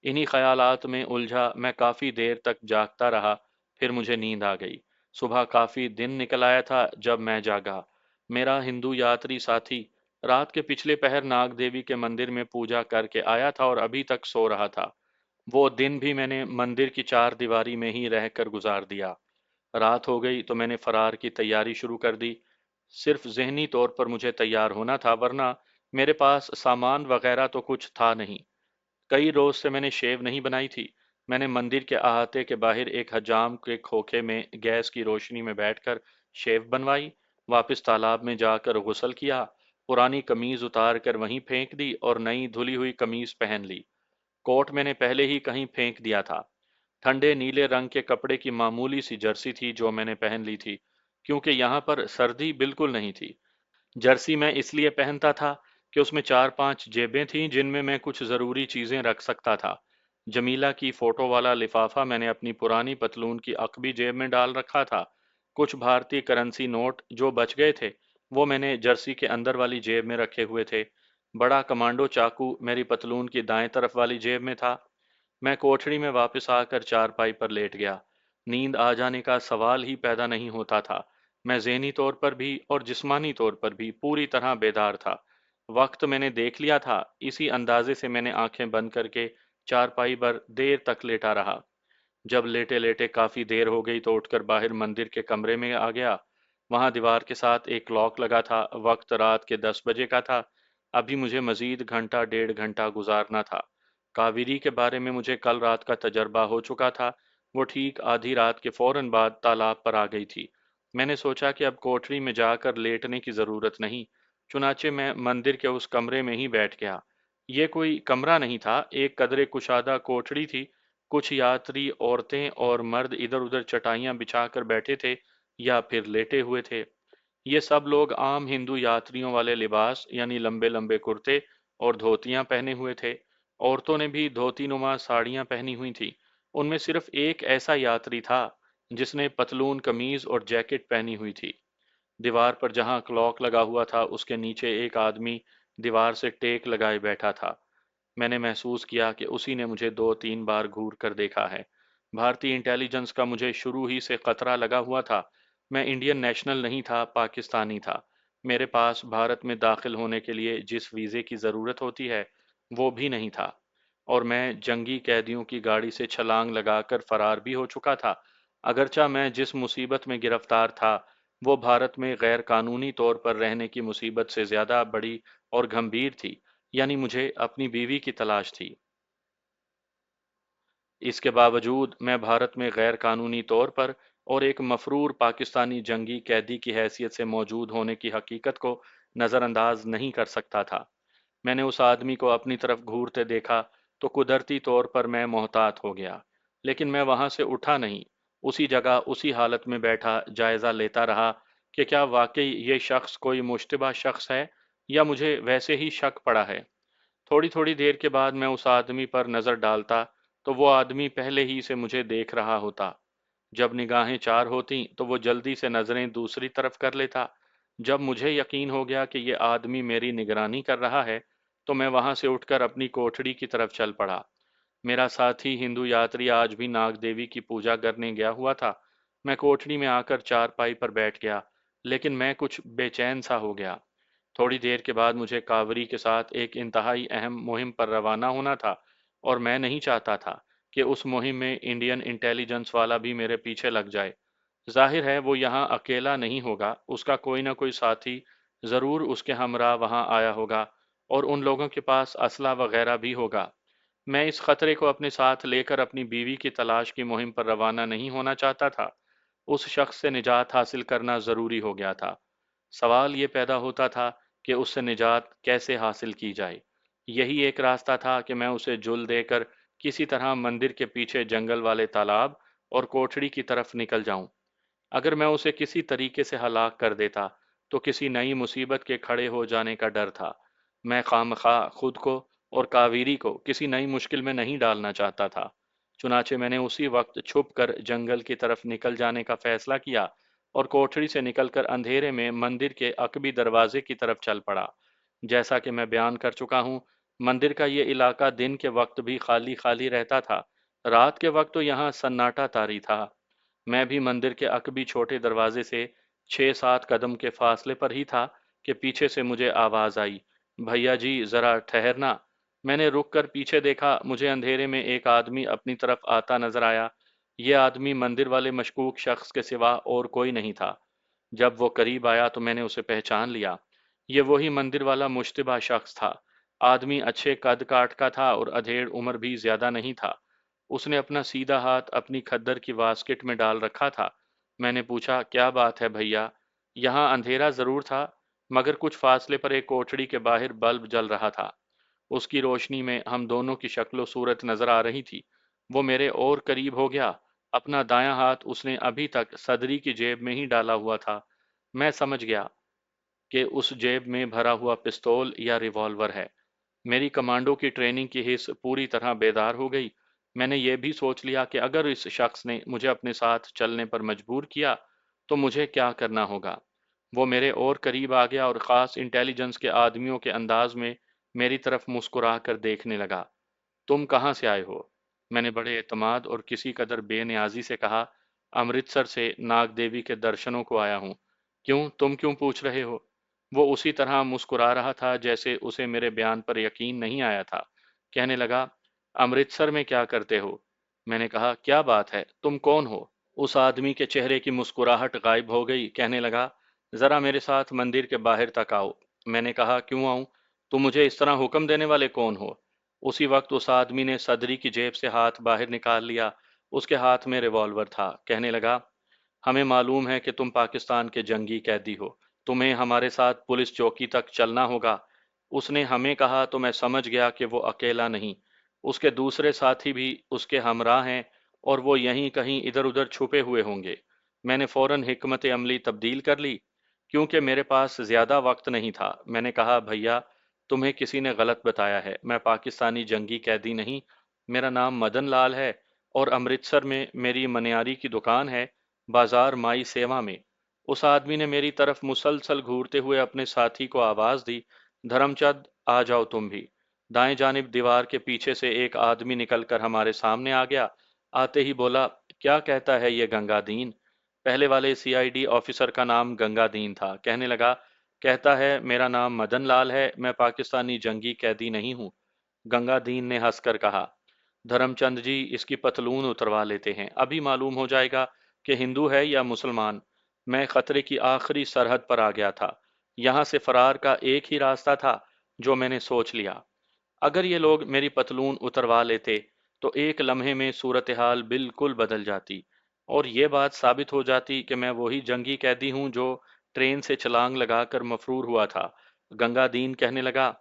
انہی خیالات میں الجھا میں کافی دیر تک جاگتا رہا، پھر مجھے نیند آ گئی۔ صبح کافی دن نکل آیا تھا جب میں جاگا۔ میرا ہندو یاتری ساتھی رات کے پچھلے پہر ناگ دیوی کے مندر میں پوجا کر کے آیا تھا اور ابھی تک سو رہا تھا۔ وہ دن بھی میں نے مندر کی چار دیواری میں ہی رہ کر گزار دیا۔ رات ہو گئی تو میں نے فرار کی تیاری شروع کر دی۔ صرف ذہنی طور پر مجھے تیار ہونا تھا، ورنہ میرے پاس سامان وغیرہ تو کچھ تھا نہیں۔ کئی روز سے میں نے شیو نہیں بنائی تھی۔ میں نے مندر کے احاطے کے باہر ایک حجام کے کھوکھے میں گیس کی روشنی میں بیٹھ کر شیو بنوائی، واپس تالاب میں جا کر غسل کیا، پرانی قمیض اتار کر وہیں پھینک دی اور نئی دھلی ہوئی قمیض پہن لی۔ کوٹ میں نے پہلے ہی کہیں پھینک دیا تھا۔ ٹھنڈے نیلے رنگ کے کپڑے کی معمولی سی جرسی تھی جو میں نے پہن لی تھی، کیونکہ یہاں پر سردی بالکل نہیں تھی۔ جرسی میں اس لیے پہنتا تھا کہ اس میں چار پانچ جیبیں تھیں جن میں میں کچھ ضروری چیزیں رکھ سکتا تھا۔ جمیلہ کی فوٹو والا لفافہ میں نے اپنی پرانی پتلون کی عقبی جیب میں ڈال رکھا تھا۔ کچھ بھارتی کرنسی نوٹ جو بچ گئے تھے وہ میں نے جرسی کے اندر والی جیب میں رکھے ہوئے تھے۔ بڑا کمانڈو چاقو میری پتلون کی دائیں طرف والی جیب میں تھا۔ میں کوٹھڑی میں واپس آ کر چارپائی پر لیٹ گیا۔ نیند آ جانے کا سوال ہی پیدا نہیں ہوتا تھا۔ میں ذہنی طور پر بھی اور جسمانی طور پر بھی پوری طرح بیدار تھا۔ وقت میں نے دیکھ لیا تھا، اسی اندازے سے میں نے آنکھیں بند کر کے چارپائی پر دیر تک لیٹا رہا۔ جب لیٹے لیٹے کافی دیر ہو گئی تو اٹھ کر باہر مندر کے کمرے میں آ گیا۔ وہاں دیوار کے ساتھ ایک کلاک لگا تھا۔ وقت رات کے 10 بجے کا تھا۔ ابھی مجھے مزید گھنٹہ ڈیڑھ گھنٹہ گزارنا تھا۔ کاویری کے بارے میں مجھے کل رات کا تجربہ ہو چکا تھا۔ وہ ٹھیک آدھی رات کے فوراً بعد تالاب پر آ گئی تھی۔ میں نے سوچا کہ اب کوٹھری میں جا کر لیٹنے کی ضرورت نہیں، چنانچہ میں مندر کے اس کمرے میں ہی بیٹھ گیا۔ یہ کوئی کمرہ نہیں تھا، ایک قدرے کشادہ کوٹھڑی تھی۔ کچھ یاتری عورتیں اور مرد ادھر ادھر چٹائیاں بچھا کر بیٹھے تھے یا پھر لیٹے ہوئے تھے۔ یہ سب لوگ عام ہندو یاتریوں والے لباس یعنی لمبے لمبے کرتے اور دھوتیاں پہنے ہوئے تھے۔ عورتوں نے بھی دھوتی نما ساڑیاں پہنی ہوئی تھیں۔ ان میں صرف ایک ایسا یاتری تھا جس نے پتلون قمیض اور جیکٹ پہنی ہوئی تھی۔ دیوار پر جہاں کلاک لگا ہوا تھا اس کے نیچے ایک آدمی دیوار سے ٹیک لگائے بیٹھا تھا۔ میں نے محسوس کیا کہ اسی نے مجھے دو تین بار گھور کر دیکھا ہے۔ بھارتی انٹیلیجنس کا مجھے شروع ہی سے خطرہ لگا ہوا تھا۔ میں انڈین نیشنل نہیں تھا، پاکستانی تھا۔ میرے پاس بھارت میں داخل ہونے کے لیے جس ویزے کی ضرورت ہوتی ہے وہ بھی نہیں تھا، اور میں جنگی قیدیوں کی گاڑی سے چھلانگ لگا کر فرار بھی ہو چکا تھا۔ اگرچہ میں جس مصیبت میں گرفتار تھا وہ بھارت میں غیر قانونی طور پر رہنے کی مصیبت سے زیادہ بڑی اور گھمبیر تھی، یعنی مجھے اپنی بیوی کی تلاش تھی۔ اس کے باوجود میں بھارت میں غیر قانونی طور پر اور ایک مفرور پاکستانی جنگی قیدی کی حیثیت سے موجود ہونے کی حقیقت کو نظر انداز نہیں کر سکتا تھا۔ میں نے اس آدمی کو اپنی طرف گھورتے دیکھا تو قدرتی طور پر میں محتاط ہو گیا، لیکن میں وہاں سے اٹھا نہیں، اسی جگہ اسی حالت میں بیٹھا جائزہ لیتا رہا کہ کیا واقعی یہ شخص کوئی مشتبہ شخص ہے یا مجھے ویسے ہی شک پڑا ہے۔ تھوڑی تھوڑی دیر کے بعد میں اس آدمی پر نظر ڈالتا تو وہ آدمی پہلے ہی سے مجھے دیکھ رہا ہوتا۔ جب نگاہیں چار ہوتیں تو وہ جلدی سے نظریں دوسری طرف کر لیتا۔ جب مجھے یقین ہو گیا کہ یہ آدمی میری نگرانی کر رہا ہے تو میں وہاں سے اٹھ کر اپنی کوٹھڑی کی طرف چل پڑا۔ میرا ساتھی ہندو یاتری آج بھی ناگ دیوی کی پوجا کرنے گیا ہوا تھا۔ میں کوٹھڑی میں آ کر چارپائی پر بیٹھ گیا، لیکن میں کچھ بے چین سا ہو گیا۔ تھوڑی دیر کے بعد مجھے کاوری کے ساتھ ایک انتہائی اہم مہم پر روانہ ہونا تھا، اور میں نہیں چاہتا تھا کہ اس مہم میں انڈین انٹیلیجنس والا بھی میرے پیچھے لگ جائے۔ ظاہر ہے وہ یہاں اکیلا نہیں ہوگا، اس کا کوئی نہ کوئی ساتھی ضرور اس کے ہمراہ وہاں آیا ہوگا، اور ان لوگوں کے پاس اسلحہ وغیرہ بھی ہوگا۔ میں اس خطرے کو اپنے ساتھ لے کر اپنی بیوی کی تلاش کی مہم پر روانہ نہیں ہونا چاہتا تھا۔ اس شخص سے نجات حاصل کرنا ضروری ہو گیا تھا۔ سوال یہ پیدا ہوتا تھا کہ اس سے نجات کیسے حاصل کی جائے۔ یہی ایک راستہ تھا کہ میں اسے جل دے کر کسی طرح مندر کے پیچھے جنگل والے تالاب اور کوٹھڑی کی طرف نکل جاؤں۔ اگر میں اسے کسی طریقے سے ہلاک کر دیتا تو کسی نئی مصیبت کے کھڑے ہو جانے کا ڈر تھا۔ میں خواہ خود کو اور کاویری کو کسی نئی مشکل میں نہیں ڈالنا چاہتا تھا۔ چنانچہ میں نے اسی وقت چھپ کر جنگل کی طرف نکل جانے کا فیصلہ کیا اور کوٹھڑی سے نکل کر اندھیرے میں مندر کے عقبی دروازے کی طرف چل پڑا۔ جیسا کہ میں بیان کر چکا ہوں، مندر کا یہ علاقہ دن کے وقت بھی خالی خالی رہتا تھا، رات کے وقت تو یہاں سناٹا طاری تھا۔ میں بھی مندر کے عقبی چھوٹے دروازے سے 6-7 قدم کے فاصلے پر ہی تھا کہ پیچھے سے مجھے آواز آئی، بھیا جی ذرا ٹھہرنا۔ میں نے رک کر پیچھے دیکھا، مجھے اندھیرے میں ایک آدمی اپنی طرف آتا نظر آیا۔ یہ آدمی مندر والے مشکوک شخص کے سوا اور کوئی نہیں تھا۔ جب وہ قریب آیا تو میں نے اسے پہچان لیا۔ یہ وہی مندر والا مشتبہ شخص تھا۔ آدمی اچھے قد کاٹ کا تھا اور ادھیڑ عمر بھی زیادہ نہیں تھا۔ اس نے اپنا سیدھا ہاتھ اپنی کھدر کی واسکٹ میں ڈال رکھا تھا۔ میں نے پوچھا، کیا بات ہے بھیا؟ یہاں اندھیرا ضرور تھا، مگر کچھ فاصلے پر ایک کوٹھڑی کے باہر بلب جل رہا تھا۔ اس کی روشنی میں ہم دونوں کی شکل و صورت نظر آ رہی تھی۔ وہ میرے اور قریب ہو گیا۔ اپنا دایاں ہاتھ اس نے ابھی تک صدری کی جیب میں ہی ڈالا ہوا تھا۔ میں سمجھ گیا کہ اس جیب میں بھرا ہوا پستول یا ریوالور ہے۔ میری کمانڈو کی ٹریننگ کی حس پوری طرح بیدار ہو گئی۔ میں نے یہ بھی سوچ لیا کہ اگر اس شخص نے مجھے اپنے ساتھ چلنے پر مجبور کیا تو مجھے کیا کرنا ہوگا۔ وہ میرے اور قریب آ گیا اور خاص انٹیلیجنس کے آدمیوں کے انداز میں میری طرف مسکرا کر دیکھنے لگا۔ تم کہاں سے آئے ہو؟ میں نے بڑے اعتماد اور کسی قدر بے نیازی سے کہا، امرتسر سے ناگ دیوی کے درشنوں کو آیا ہوں۔ کیوں، تم کیوں پوچھ رہے ہو؟ وہ اسی طرح مسکرا رہا تھا جیسے اسے میرے بیان پر یقین نہیں آیا تھا۔ کہنے لگا، امرتسر میں کیا کرتے ہو؟ میں نے کہا، کیا بات ہے، تم کون ہو؟ اس آدمی کے چہرے کی مسکراہٹ غائب ہو گئی۔ کہنے لگا، ذرا میرے ساتھ مندر کے باہر تک آؤ۔ میں نے کہا، کیوں آؤں؟ تم مجھے اس طرح حکم دینے والے کون ہو؟ اسی وقت اس آدمی نے صدری کی جیب سے ہاتھ باہر نکال لیا۔ اس کے ہاتھ میں ریوالور تھا۔ کہنے لگا، ہمیں معلوم ہے کہ تم پاکستان کے جنگی قیدی ہو، تمہیں ہمارے ساتھ پولیس چوکی تک چلنا ہوگا۔ اس نے ہمیں کہا تو میں سمجھ گیا کہ وہ اکیلا نہیں، اس کے دوسرے ساتھی بھی اس کے ہمراہ ہیں اور وہ یہیں کہیں ادھر ادھر چھپے ہوئے ہوں گے۔ میں نے فوراً حکمت عملی تبدیل کر لی، کیونکہ میرے پاس زیادہ وقت نہیں تھا۔ میں نے کہا، بھیا تمہیں کسی نے غلط بتایا ہے، میں پاکستانی جنگی قیدی نہیں، میرا نام مدن لال ہے اور امرتسر میں میری منیاری کی دکان ہے، بازار مائی سیوا میں۔ اس آدمی نے میری طرف مسلسل گھورتے ہوئے اپنے ساتھی کو آواز دی، دھرم چند آ جاؤ تم بھی۔ دائیں جانب دیوار کے پیچھے سے ایک آدمی نکل کر ہمارے سامنے آ گیا۔ آتے ہی بولا، کیا کہتا ہے یہ گنگا دین؟ پہلے والے سی آئی ڈی آفیسر کا نام گنگا دین تھا۔ کہنے لگا، کہتا ہے میرا نام مدن لال ہے، میں پاکستانی جنگی قیدی نہیں ہوں۔ گنگا دین نے ہنس کر کہا، دھرم چند جی اس کی پتلون اتروا لیتے ہیں، ابھی معلوم ہو جائے گا کہ ہندو ہے یا مسلمان۔ میں خطرے کی آخری سرحد پر آ گیا تھا۔ یہاں سے فرار کا ایک ہی راستہ تھا جو میں نے سوچ لیا۔ اگر یہ لوگ میری پتلون اتروا لیتے تو ایک لمحے میں صورتحال بالکل بدل جاتی، اور یہ بات ثابت ہو جاتی کہ میں وہی جنگی قیدی ہوں جو ٹرین سے چھلانگ لگا کر مفرور ہوا تھا۔ گنگا دین کہنے لگا،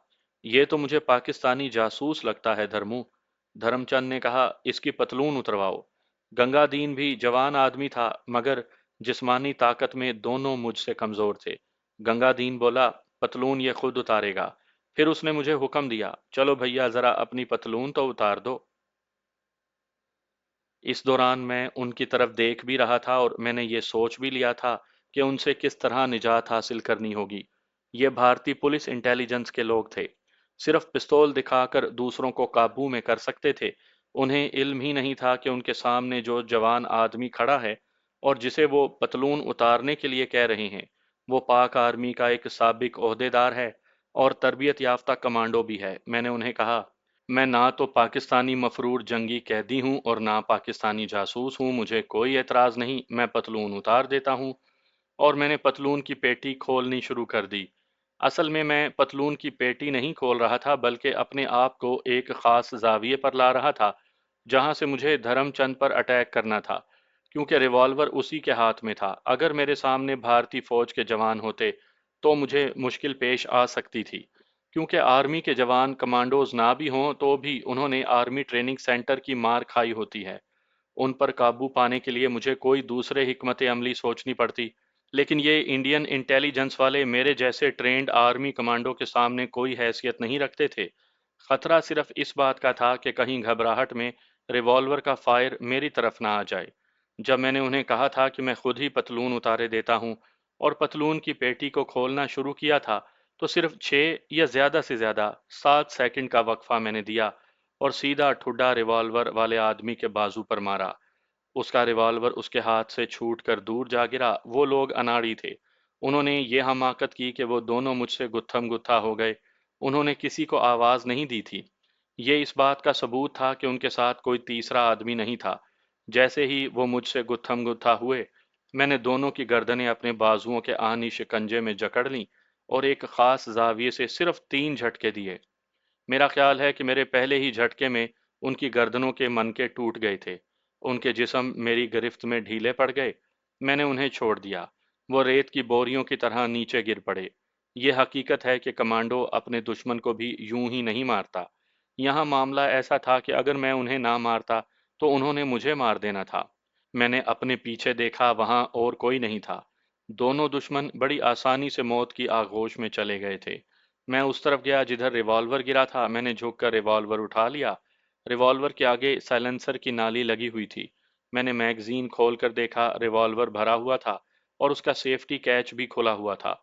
یہ تو مجھے پاکستانی جاسوس لگتا ہے دھرمو۔ دھرم چند نے کہا، اس کی پتلون اترواؤ۔ گنگا دین بھی جوان آدمی تھا، مگر جسمانی طاقت میں دونوں مجھ سے کمزور تھے۔ گنگا دین بولا، پتلون یہ خود اتارے گا۔ پھر اس نے مجھے حکم دیا، چلو بھیا ذرا اپنی پتلون تو اتار دو۔ اس دوران میں ان کی طرف دیکھ بھی رہا تھا اور میں نے یہ سوچ بھی لیا تھا کہ ان سے کس طرح نجات حاصل کرنی ہوگی۔ یہ بھارتی پولیس انٹیلیجنس کے لوگ تھے، صرف پستول دکھا کر دوسروں کو قابو میں کر سکتے تھے۔ انہیں علم ہی نہیں تھا کہ ان کے سامنے جو جوان آدمی کھڑا ہے اور جسے وہ پتلون اتارنے کے لیے کہہ رہے ہیں، وہ پاک آرمی کا ایک سابق عہدیدار ہے اور تربیت یافتہ کمانڈو بھی ہے۔ میں نے انہیں کہا، میں نہ تو پاکستانی مفرور جنگی قیدی ہوں اور نہ پاکستانی جاسوس ہوں، مجھے کوئی اعتراض نہیں، میں پتلون اتار دیتا ہوں۔ اور میں نے پتلون کی پیٹی کھولنی شروع کر دی۔ اصل میں پتلون کی پیٹی نہیں کھول رہا تھا، بلکہ اپنے آپ کو ایک خاص زاویے پر لا رہا تھا جہاں سے مجھے دھرم چند پر اٹیک کرنا تھا، کیونکہ ریوالور اسی کے ہاتھ میں تھا۔ اگر میرے سامنے بھارتی فوج کے جوان ہوتے تو مجھے مشکل پیش آ سکتی تھی، کیونکہ آرمی کے جوان کمانڈوز نہ بھی ہوں تو بھی انہوں نے آرمی ٹریننگ سینٹر کی مار کھائی ہوتی ہے۔ ان پر قابو پانے کے لیے مجھے کوئی دوسرے حکمت عملی سوچنی پڑتی، لیکن یہ انڈین انٹیلیجنس والے میرے جیسے ٹرینڈ آرمی کمانڈو کے سامنے کوئی حیثیت نہیں رکھتے تھے۔ خطرہ صرف اس بات کا تھا کہ کہیں گھبراہٹ میں ریوالور کا فائر میری طرف نہ آ جائے۔ جب میں نے انہیں کہا تھا کہ میں خود ہی پتلون اتارے دیتا ہوں اور پتلون کی پیٹی کو کھولنا شروع کیا تھا، تو صرف 6 یا زیادہ سے زیادہ 7 سیکنڈ کا وقفہ میں نے دیا اور سیدھا ٹھڈا ریوالور والے آدمی کے بازو پر مارا۔ اس کا ریوالور اس کے ہاتھ سے چھوٹ کر دور جا گرا۔ وہ لوگ اناڑی تھے، انہوں نے یہ حماقت کی کہ وہ دونوں مجھ سے گتھم گتھا ہو گئے۔ انہوں نے کسی کو آواز نہیں دی تھی۔ یہ اس بات کا ثبوت تھا کہ ان کے ساتھ کوئی تیسرا آدمی نہیں تھا۔ جیسے ہی وہ مجھ سے گتھم گتھا ہوئے، میں نے دونوں کی گردنیں اپنے بازوؤں کے آہنی شکنجے میں جکڑ لیں اور ایک خاص زاویے سے صرف 3 جھٹکے دیے۔ میرا خیال ہے کہ میرے پہلے ہی جھٹکے میں ان کی گردنوں کے منکے ٹوٹ گئے تھے۔ ان کے جسم میری گرفت میں ڈھیلے پڑ گئے۔ میں نے انہیں چھوڑ دیا۔ وہ ریت کی بوریوں کی طرح نیچے گر پڑے۔ یہ حقیقت ہے کہ کمانڈو اپنے دشمن کو بھی یوں ہی نہیں مارتا۔ یہاں معاملہ ایسا تھا کہ اگر میں انہیں نہ مارتا تو انہوں نے مجھے مار دینا تھا۔ میں نے اپنے پیچھے دیکھا، وہاں اور کوئی نہیں تھا۔ دونوں دشمن بڑی آسانی سے موت کی آغوش میں چلے گئے تھے۔ میں اس طرف گیا جدھر ریوالور گرا تھا۔ میں نے جھک کر ریوالور اٹھا لیا۔ ریوالور کے آگے سائلنسر کی نالی لگی ہوئی تھی۔ میں نے میگزین کھول کر دیکھا، ریوالور بھرا ہوا تھا اور اس کا سیفٹی کیچ بھی کھلا ہوا تھا،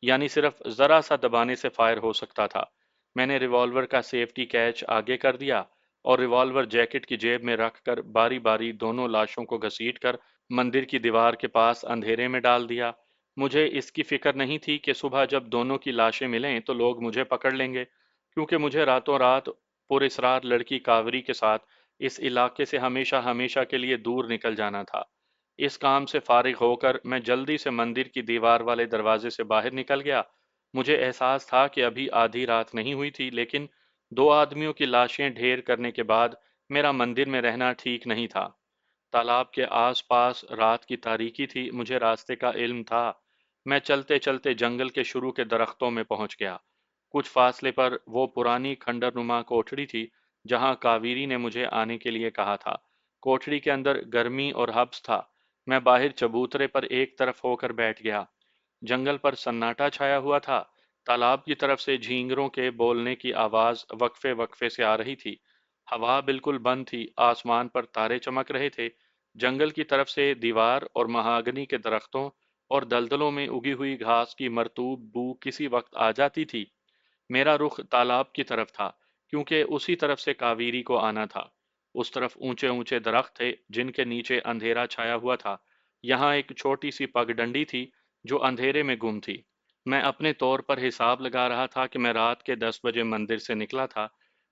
یعنی صرف ذرا سا دبانے سے فائر ہو سکتا تھا۔ میں نے ریوالور کا سیفٹی کیچ آگے کر دیا اور ریوالور جیکٹ کی جیب میں رکھ کر باری باری دونوں لاشوں کو گھسیٹ کر مندر کی دیوار کے پاس اندھیرے میں ڈال دیا۔ مجھے اس کی فکر نہیں تھی کہ صبح جب دونوں کی لاشیں ملیں تو لوگ مجھے پکڑ لیں گے، کیونکہ مجھے راتوں رات پر اسرار لڑکی کاوری کے ساتھ اس علاقے سے ہمیشہ ہمیشہ کے لیے دور نکل جانا تھا۔ اس کام سے فارغ ہو کر میں جلدی سے مندر کی دیوار والے دروازے سے باہر نکل گیا۔ مجھے احساس تھا کہ ابھی آدھی رات نہیں ہوئی تھی، لیکن 2 آدمیوں کی لاشیں ڈھیر کرنے کے بعد میرا مندر میں رہنا ٹھیک نہیں تھا۔ تالاب کے آس پاس رات کی تاریکی تھی، مجھے راستے کا علم تھا۔ میں چلتے چلتے جنگل کے شروع کے درختوں میں پہنچ گیا۔ کچھ فاصلے پر وہ پرانی کھنڈر نما کوٹھڑی تھی جہاں کاویری نے مجھے آنے کے لیے کہا تھا۔ کوٹھڑی کے اندر گرمی اور حبس تھا۔ میں باہر چبوترے پر ایک طرف ہو کر بیٹھ گیا۔ جنگل پر سناٹا چھایا ہوا تھا۔ تالاب کی طرف سے جھینگروں کے بولنے کی آواز وقفے وقفے سے آ رہی تھی۔ ہوا بالکل بند تھی، آسمان پر تارے چمک رہے تھے۔ جنگل کی طرف سے دیوار اور مہاگنی کے درختوں اور دلدلوں میں اگی ہوئی گھاس کی مرطوب بو کسی وقت آ جاتی تھی۔ میرا رخ تالاب کی طرف تھا، کیونکہ اسی طرف سے کاویری کو آنا تھا۔ اس طرف اونچے اونچے درخت تھے جن کے نیچے اندھیرا چھایا ہوا تھا۔ یہاں ایک چھوٹی سی پگ ڈنڈی تھی جو اندھیرے میں گم تھی۔ میں اپنے طور پر حساب لگا رہا تھا کہ میں رات کے 10 بجے مندر سے نکلا تھا۔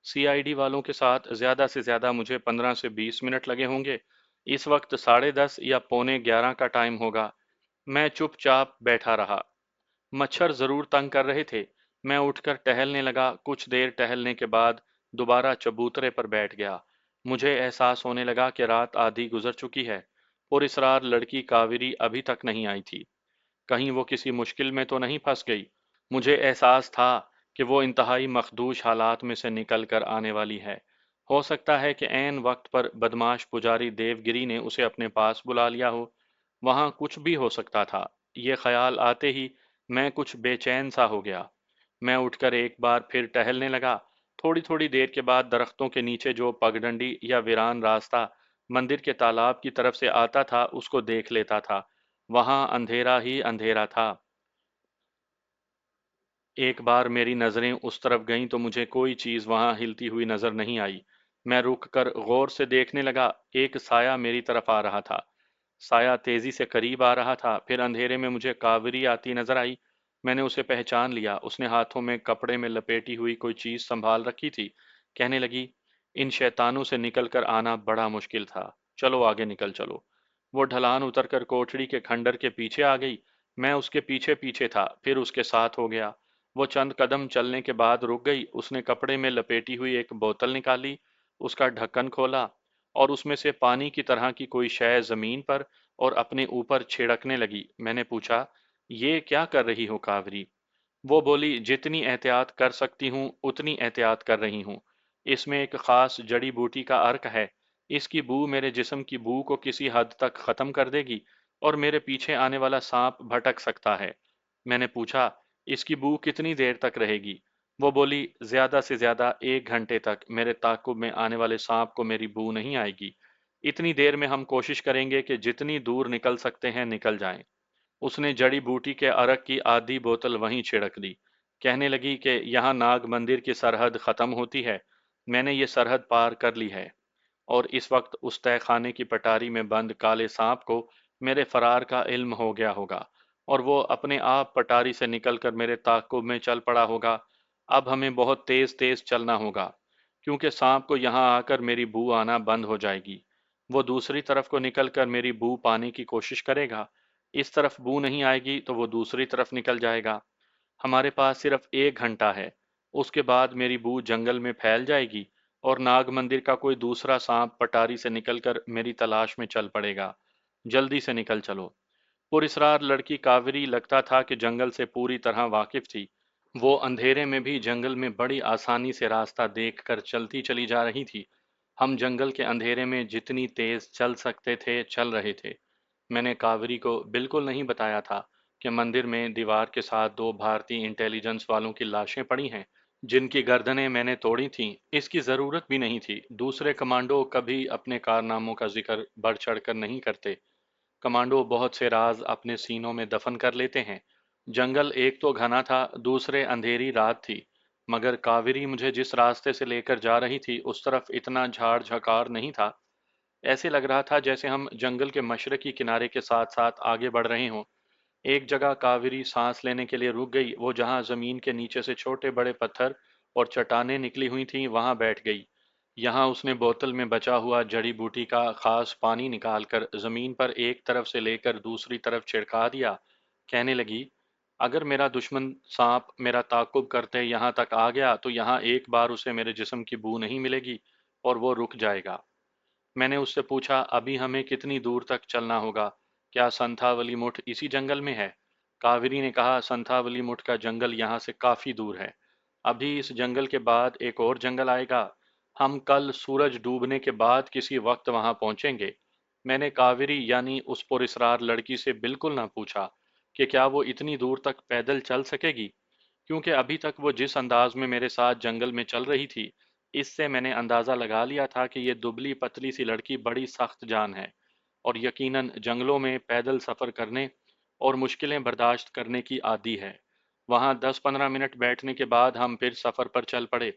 سی آئی ڈی والوں کے ساتھ زیادہ سے زیادہ مجھے 15 سے 20 منٹ لگے ہوں گے۔ इस वक्त 10:30 या पौने 11 का टाइम होगा। मैं चुपचाप बैठा रहा। मच्छर जरूर तंग कर रहे थे। मैं उठकर टहलने लगा। कुछ देर टहलने के बाद दोबारा चबूतरे पर बैठ गया। मुझे एहसास होने लगा कि रात आधी गुजर चुकी है। पुरस्रार लड़की कावेरी अभी तक नहीं आई थी। कहीं वो किसी मुश्किल में तो नहीं फंस गई। मुझे एहसास था कि वो इंतहाई मखदूश हालात में से निकल कर आने वाली है। हो सकता है कि ऐन वक्त पर बदमाश पुजारी देवगिरी ने उसे अपने पास बुला लिया हो। वहां कुछ भी हो सकता था। ये ख्याल आते ही मैं कुछ बेचैन सा हो गया। मैं उठकर एक बार फिर टहलने लगा। थोड़ी थोड़ी देर के बाद दरख्तों के नीचे जो पगडंडी या वीरान रास्ता मंदिर के तालाब की तरफ से आता था उसको देख लेता था। वहां अंधेरा ही अंधेरा था। एक बार मेरी नज़रें उस तरफ गईं तो मुझे कोई चीज़ वहां हिलती हुई नज़र नहीं आई। मैं रुक कर गौर से देखने लगा। एक साया मेरी तरफ आ रहा था। साया तेजी से करीब आ रहा था। फिर अंधेरे में मुझे कावेरी आती नजर आई। मैंने उसे पहचान लिया। उसने हाथों में कपड़े में लपेटी हुई कोई चीज संभाल रखी थी। कहने लगी, इन शैतानों से निकल कर आना बड़ा मुश्किल था। चलो आगे निकल चलो। वो ढलान उतरकर कोठड़ी के खंडर के पीछे आ गई। मैं उसके पीछे पीछे था, फिर उसके साथ हो गया। वो चंद कदम चलने के बाद रुक गई। उसने कपड़े में लपेटी हुई एक बोतल निकाली, उसका ढक्कन खोला और उसमें से पानी की तरह की कोई शय जमीन पर और अपने ऊपर छिड़कने लगी। मैंने पूछा, ये क्या कर रही हो कावरी? वो बोली, जितनी एहतियात कर सकती हूँ उतनी एहतियात कर रही हूँ। इसमें एक खास जड़ी बूटी का अर्क है। इसकी बू मेरे जिस्म की बू को किसी हद तक खत्म कर देगी और मेरे पीछे आने वाला सांप भटक सकता है। मैंने पूछा, इसकी बू कितनी देर तक रहेगी? वो बोली, ज्यादा से ज्यादा 1 घंटे तक मेरे ताकुब में आने वाले सांप को मेरी बू नहीं आएगी। इतनी देर में हम कोशिश करेंगे कि जितनी दूर निकल सकते हैं निकल जाएं। उसने जड़ी बूटी के अरक की आधी बोतल वहीं छिड़क दी। कहने लगी कि यहाँ नाग मंदिर की सरहद खत्म होती है। मैंने ये सरहद पार कर ली है और इस वक्त उस तहखाने की पटारी में बंद काले सांप को मेरे फरार का इल्म हो गया होगा और वो अपने आप पटारी से निकलकर मेरे ताक़ुब में चल पड़ा होगा। अब हमें बहुत तेज तेज चलना होगा क्योंकि सांप को यहाँ आकर मेरी बू आना बंद हो जाएगी। वो दूसरी तरफ को निकलकर मेरी बू पाने की कोशिश करेगा। इस तरफ बू नहीं आएगी तो वो दूसरी तरफ निकल जाएगा। हमारे पास सिर्फ 1 घंटा है। उसके बाद मेरी बू जंगल में फैल जाएगी और नाग मंदिर का कोई दूसरा सांप पटारी से निकलकर मेरी तलाश में चल पड़ेगा। जल्दी से निकल चलो। पुरस्रार लड़की कावेरी लगता था कि जंगल से पूरी तरह वाकिफ थी। वो अंधेरे में भी जंगल में बड़ी आसानी से रास्ता देखकर चलती चली जा रही थी। हम जंगल के अंधेरे में जितनी तेज चल सकते थे चल रहे थे। मैंने कावेरी को बिल्कुल नहीं बताया था कि मंदिर में दीवार के साथ 2 भारतीय इंटेलिजेंस वालों की लाशें पड़ी हैं, जिनकी गर्दनें मैंने तोड़ी थीं। इसकी ज़रूरत भी नहीं थी। दूसरे कमांडो कभी अपने कारनामों का जिक्र बढ़ चढ़कर नहीं करते। कमांडो बहुत से राज अपने सीनों में दफन कर लेते हैं। जंगल एक तो घना था, दूसरे अंधेरी रात थी। मगर कावेरी मुझे जिस रास्ते से लेकर जा रही थी उस तरफ इतना झाड़ झकार नहीं था। ऐसे लग रहा था जैसे हम जंगल के मशरकी किनारे के साथ साथ आगे बढ़ रहे हों। एक जगह कावेरी सांस लेने के लिए रुक गई। वो जहां जमीन के नीचे से छोटे बड़े पत्थर और चट्टानें निकली हुई थीं वहां बैठ गई। यहाँ उसने बोतल में बचा हुआ जड़ी बूटी का खास पानी निकालकर जमीन पर एक तरफ से लेकर दूसरी तरफ छिड़का दिया। कहने लगी, अगर मेरा दुश्मन सांप मेरा ताकुब करते यहाँ तक आ गया तो यहाँ एक बार उसे मेरे जिस्म की बू नहीं मिलेगी और वो रुक जाएगा। मैंने उससे पूछा, अभी हमें कितनी दूर तक चलना होगा? क्या संथावली मुठ इसी जंगल में है? कावेरी ने कहा, संथावली मुठ का जंगल यहाँ से काफी दूर है। अभी इस जंगल के बाद एक और जंगल आएगा। हम कल सूरज डूबने के बाद किसी वक्त वहां पहुंचेंगे। मैंने कावेरी यानी उस पुरस्रार लड़की से बिल्कुल ना पूछा कि क्या वो इतनी दूर तक पैदल चल सकेगी, क्योंकि अभी तक वो जिस अंदाज में मेरे साथ जंगल में चल रही थी, इससे मैंने अंदाजा लगा लिया था कि ये दुबली पतली सी लड़की बड़ी सख्त जान है और यकीनन जंगलों में पैदल सफर करने और मुश्किलें बर्दाश्त करने की आदी है। वहां 10-15 मिनट बैठने के बाद हम फिर सफर पर चल पड़े।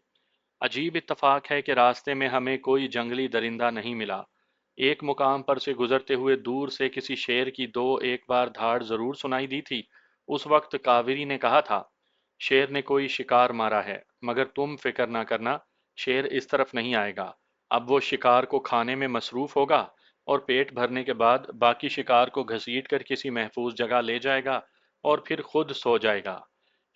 अजीब इत्तफाक है कि रास्ते में हमें कोई जंगली दरिंदा नहीं मिला। एक मुकाम पर से गुजरते हुए दूर से किसी शेर की दो एक बार धाड़ जरूर सुनाई दी थी। उस वक्त कावेरी ने कहा था, शेर ने कोई शिकार मारा है, मगर तुम फिक्र ना करना, शेर इस तरफ नहीं आएगा। अब वो शिकार को खाने में मसरूफ होगा और पेट भरने के बाद बाकी शिकार को घसीट कर किसी महफूज जगह ले जाएगा और फिर खुद सो जाएगा।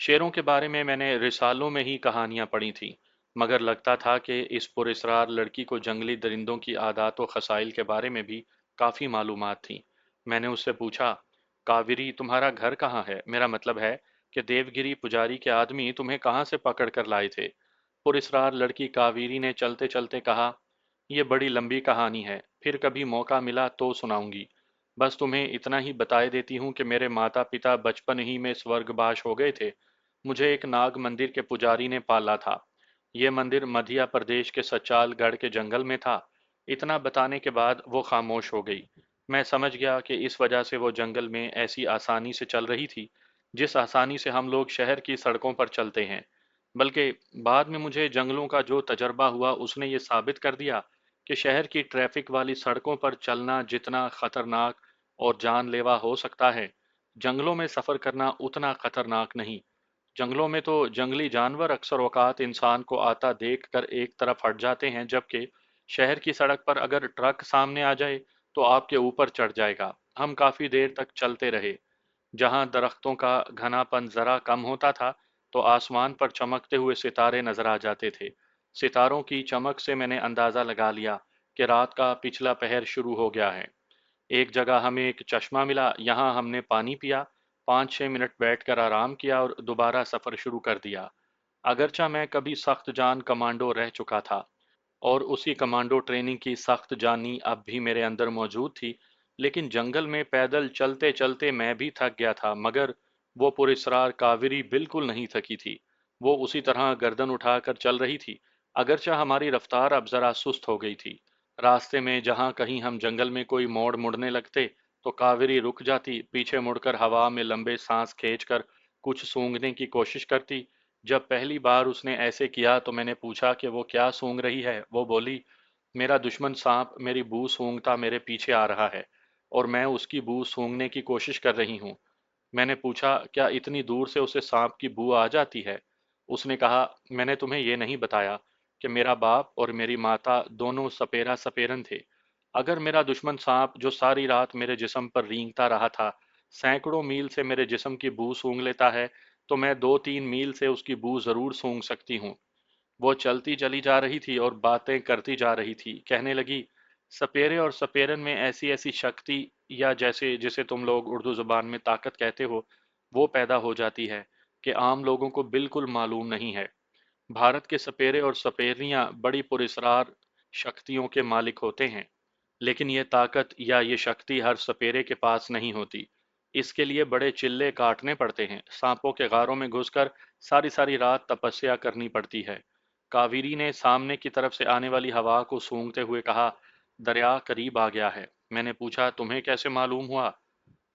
शेरों के बारे में मैंने रिसालों में ही कहानियां पढ़ी थी, मगर लगता था कि इस पुरस्रार लड़की को जंगली दरिंदों की आदात व खसाइल के बारे में भी काफ़ी मालूमात थी। मैंने उससे पूछा, कावेरी तुम्हारा घर कहाँ है? मेरा मतलब है कि देवगिरी पुजारी के आदमी तुम्हें कहाँ से पकड़ कर लाए थे? पुरस्रार लड़की कावेरी ने चलते चलते कहा, ये बड़ी लंबी कहानी है, फिर कभी मौका मिला तो सुनाऊंगी। बस तुम्हें इतना ही बताए देती हूँ कि मेरे माता पिता बचपन ही में स्वर्गवास हो गए थे। मुझे एक नाग मंदिर के पुजारी ने पाला था। ये मंदिर मध्य प्रदेश के सचालगढ़ के जंगल में था। इतना बताने के बाद वो खामोश हो गई। मैं समझ गया कि इस वजह से वो जंगल में ऐसी आसानी से चल रही थी, जिस आसानी से हम लोग शहर की सड़कों पर चलते हैं। बल्कि बाद में मुझे जंगलों का जो तजर्बा हुआ उसने ये साबित कर दिया कि शहर की ट्रैफिक वाली सड़कों पर चलना जितना खतरनाक और जानलेवा हो सकता है, जंगलों में सफर करना उतना खतरनाक नहीं। जंगलों में तो जंगली जानवर अक्सर औकात इंसान को आता देख कर एक तरफ हट जाते हैं, जबकि शहर की सड़क पर अगर ट्रक सामने आ जाए तो आपके ऊपर चढ़ जाएगा। हम काफी देर तक चलते रहे। जहां दरख्तों का घनापन जरा कम होता था तो आसमान पर चमकते हुए सितारे नजर आ जाते थे। सितारों की चमक से मैंने अंदाजा लगा लिया कि रात का पिछला पहर शुरू हो गया है। एक जगह हमें एक चश्मा मिला, यहाँ हमने पानी पिया, 5-6 मिनट बैठकर आराम किया और दोबारा सफर शुरू कर दिया। अगरचा मैं कभी सख्त जान कमांडो रह चुका था और उसी कमांडो ट्रेनिंग की सख्त जानी अब भी मेरे अंदर मौजूद थी, लेकिन जंगल में पैदल चलते चलते मैं भी थक गया था, मगर वो पुरस्रार कावेरी बिल्कुल नहीं थकी थी। वो उसी तरह गर्दन उठाकर चल रही थी, अगरचा हमारी रफ्तार अब जरा सुस्त हो गई थी। रास्ते में जहां कहीं हम जंगल में कोई मोड़ मुड़ने लगते तो कावेरी रुक जाती, पीछे मुड़कर हवा में लंबे सांस खींचकर कुछ सूंघने की कोशिश करती। जब पहली बार उसने ऐसे किया तो मैंने पूछा कि वो क्या सूंघ रही है। वो बोली, मेरा दुश्मन सांप मेरी बू सूंघता मेरे पीछे आ रहा है और मैं उसकी बू सूंघने की कोशिश कर रही हूँ। मैंने पूछा, क्या इतनी दूर से उसे सांप की बू आ जाती है? उसने कहा, मैंने तुम्हें ये नहीं बताया कि मेरा बाप और मेरी माता दोनों सपेरा सपेरन थे। अगर मेरा दुश्मन सांप जो सारी रात मेरे जिस्म पर रेंगता रहा था सैकड़ों मील से मेरे जिस्म की बू सूंघ लेता है, तो मैं 2-3 मील से उसकी बू जरूर सूंघ सकती हूँ। वो चलती चली जा रही थी और बातें करती जा रही थी। कहने लगी, सपेरे और सपेरन में ऐसी ऐसी शक्ति, या जैसे जिसे तुम लोग उर्दू जुबान में ताकत कहते हो, वो पैदा हो जाती है कि आम लोगों को बिल्कुल मालूम नहीं है। भारत के सपेरे और सपेरियां बड़ी पुरस्रार शक्तियों के मालिक होते हैं, लेकिन ये ताकत या ये शक्ति हर सपेरे के पास नहीं होती। इसके लिए बड़े चिल्ले काटने पड़ते हैं, सांपों के गारों में घुसकर सारी सारी रात तपस्या करनी पड़ती है। कावेरी ने सामने की तरफ से आने वाली हवा को सूंघते हुए कहा, दरिया करीब आ गया है। मैंने पूछा, तुम्हें कैसे मालूम हुआ?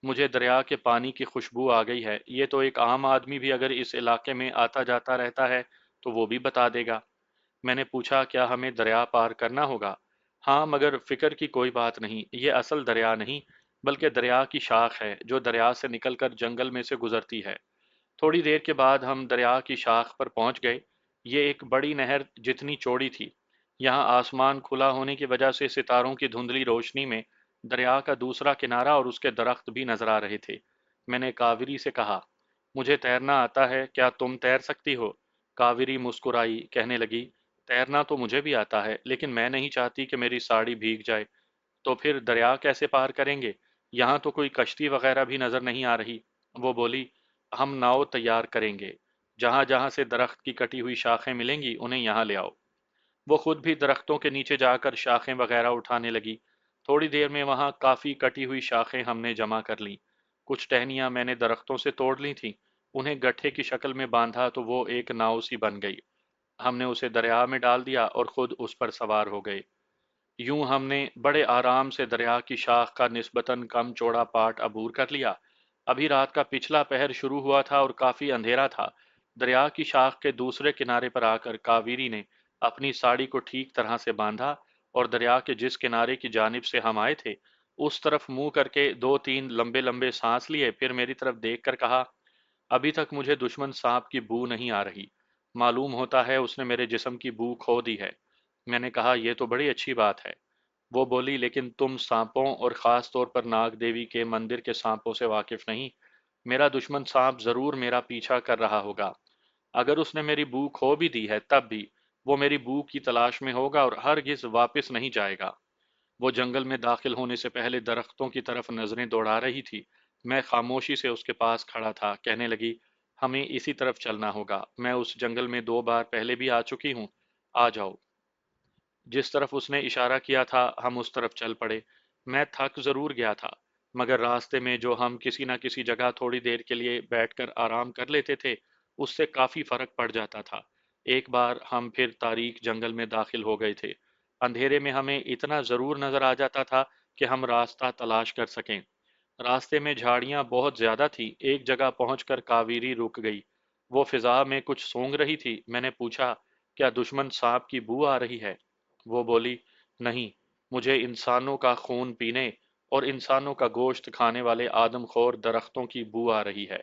मुझे दरिया के पानी की खुशबू आ गई है। ये तो एक आम आदमी भी अगर इस इलाके में आता जाता रहता है तो वो भी बता देगा। मैंने पूछा, क्या हमें दरिया पार करना होगा? हाँ, मगर फिक्र की कोई बात नहीं, ये असल दरिया नहीं बल्कि दरिया की शाख है जो दरिया से निकलकर जंगल में से गुजरती है। थोड़ी देर के बाद हम दरिया की शाख पर पहुंच गए। ये एक बड़ी नहर जितनी चौड़ी थी। यहाँ आसमान खुला होने की वजह से सितारों की धुंधली रोशनी में दरिया का दूसरा किनारा और उसके दरख्त भी नजर आ रहे थे। मैंने कावेरी से कहा, मुझे तैरना आता है, क्या तुम तैर सकती हो? कावेरी मुस्कुराई, कहने लगी, तैरना तो मुझे भी आता है, लेकिन मैं नहीं चाहती कि मेरी साड़ी भीग जाए। तो फिर दरिया कैसे पार करेंगे? यहाँ तो कोई कश्ती वगैरह भी नजर नहीं आ रही। वो बोली, हम नाव तैयार करेंगे। जहां जहां से दरख्त की कटी हुई शाखें मिलेंगी उन्हें यहाँ ले आओ। वो खुद भी दरख्तों के नीचे जाकर शाखें वगैरह उठाने लगी। थोड़ी देर में वहां काफी कटी हुई शाखें हमने जमा कर लीं। कुछ टहनियां मैंने दरख्तों से तोड़ ली थीं। उन्हें गट्ठे की शक्ल में बांधा तो वो एक नाव सी बन गई। हमने उसे दरिया में डाल दिया और खुद उस पर सवार हो गए। यूं हमने बड़े आराम से दरिया की शाख का निस्बतन कम चौड़ा पाट अबूर कर लिया। अभी रात का पिछला पहर शुरू हुआ था और काफी अंधेरा था। दरिया की शाख के दूसरे किनारे पर आकर कावेरी ने अपनी साड़ी को ठीक तरह से बांधा और दरिया के जिस किनारे की जानिब से हम आए थे उस तरफ मुंह करके 2-3 लंबे लंबे सांस लिए, फिर मेरी तरफ देखकर कहा, अभी तक मुझे दुश्मन सांप की बू नहीं आ रही। मालूम होता है उसने मेरे जिस्म की बू खो दी है। मैंने कहा, यह तो बड़ी अच्छी बात है। وہ بولی لیکن تم سانپوں اور خاص طور پر ناگ دیوی کے مندر کے سانپوں سے واقف نہیں۔ میرا دشمن سانپ ضرور میرا پیچھا کر رہا ہوگا۔ اگر اس نے میری بو کھو بھی دی ہے تب بھی وہ میری بو کی تلاش میں ہوگا اور ہرگز واپس نہیں جائے گا۔ وہ جنگل میں داخل ہونے سے پہلے درختوں کی طرف نظریں دوڑا رہی تھی۔ میں خاموشی سے اس کے پاس کھڑا تھا۔ کہنے لگی، ہمیں اسی طرف چلنا ہوگا۔ میں اس جنگل میں 2 بار پہلے بھی آ چکی ہوں۔ آ جاؤ۔ جس طرف اس نے اشارہ کیا تھا ہم اس طرف چل پڑے۔ میں تھک ضرور گیا تھا، مگر راستے میں جو ہم کسی نہ کسی جگہ تھوڑی دیر کے لیے بیٹھ کر آرام کر لیتے تھے اس سے کافی فرق پڑ جاتا تھا۔ ایک بار ہم پھر تاریک جنگل میں داخل ہو گئے تھے۔ اندھیرے میں ہمیں اتنا ضرور نظر آ جاتا تھا کہ ہم راستہ تلاش کر سکیں۔ راستے میں جھاڑیاں بہت زیادہ تھی۔ ایک جگہ پہنچ کر کاویری رک گئی۔ وہ فضا میں کچھ سونگ رہی تھی۔ میں نے پوچھا، کیا دشمن سانپ کی بو آ رہی ہے؟ وہ بولی، نہیں، مجھے انسانوں کا خون پینے اور انسانوں کا گوشت کھانے والے آدم خور درختوں کی بو آ رہی ہے۔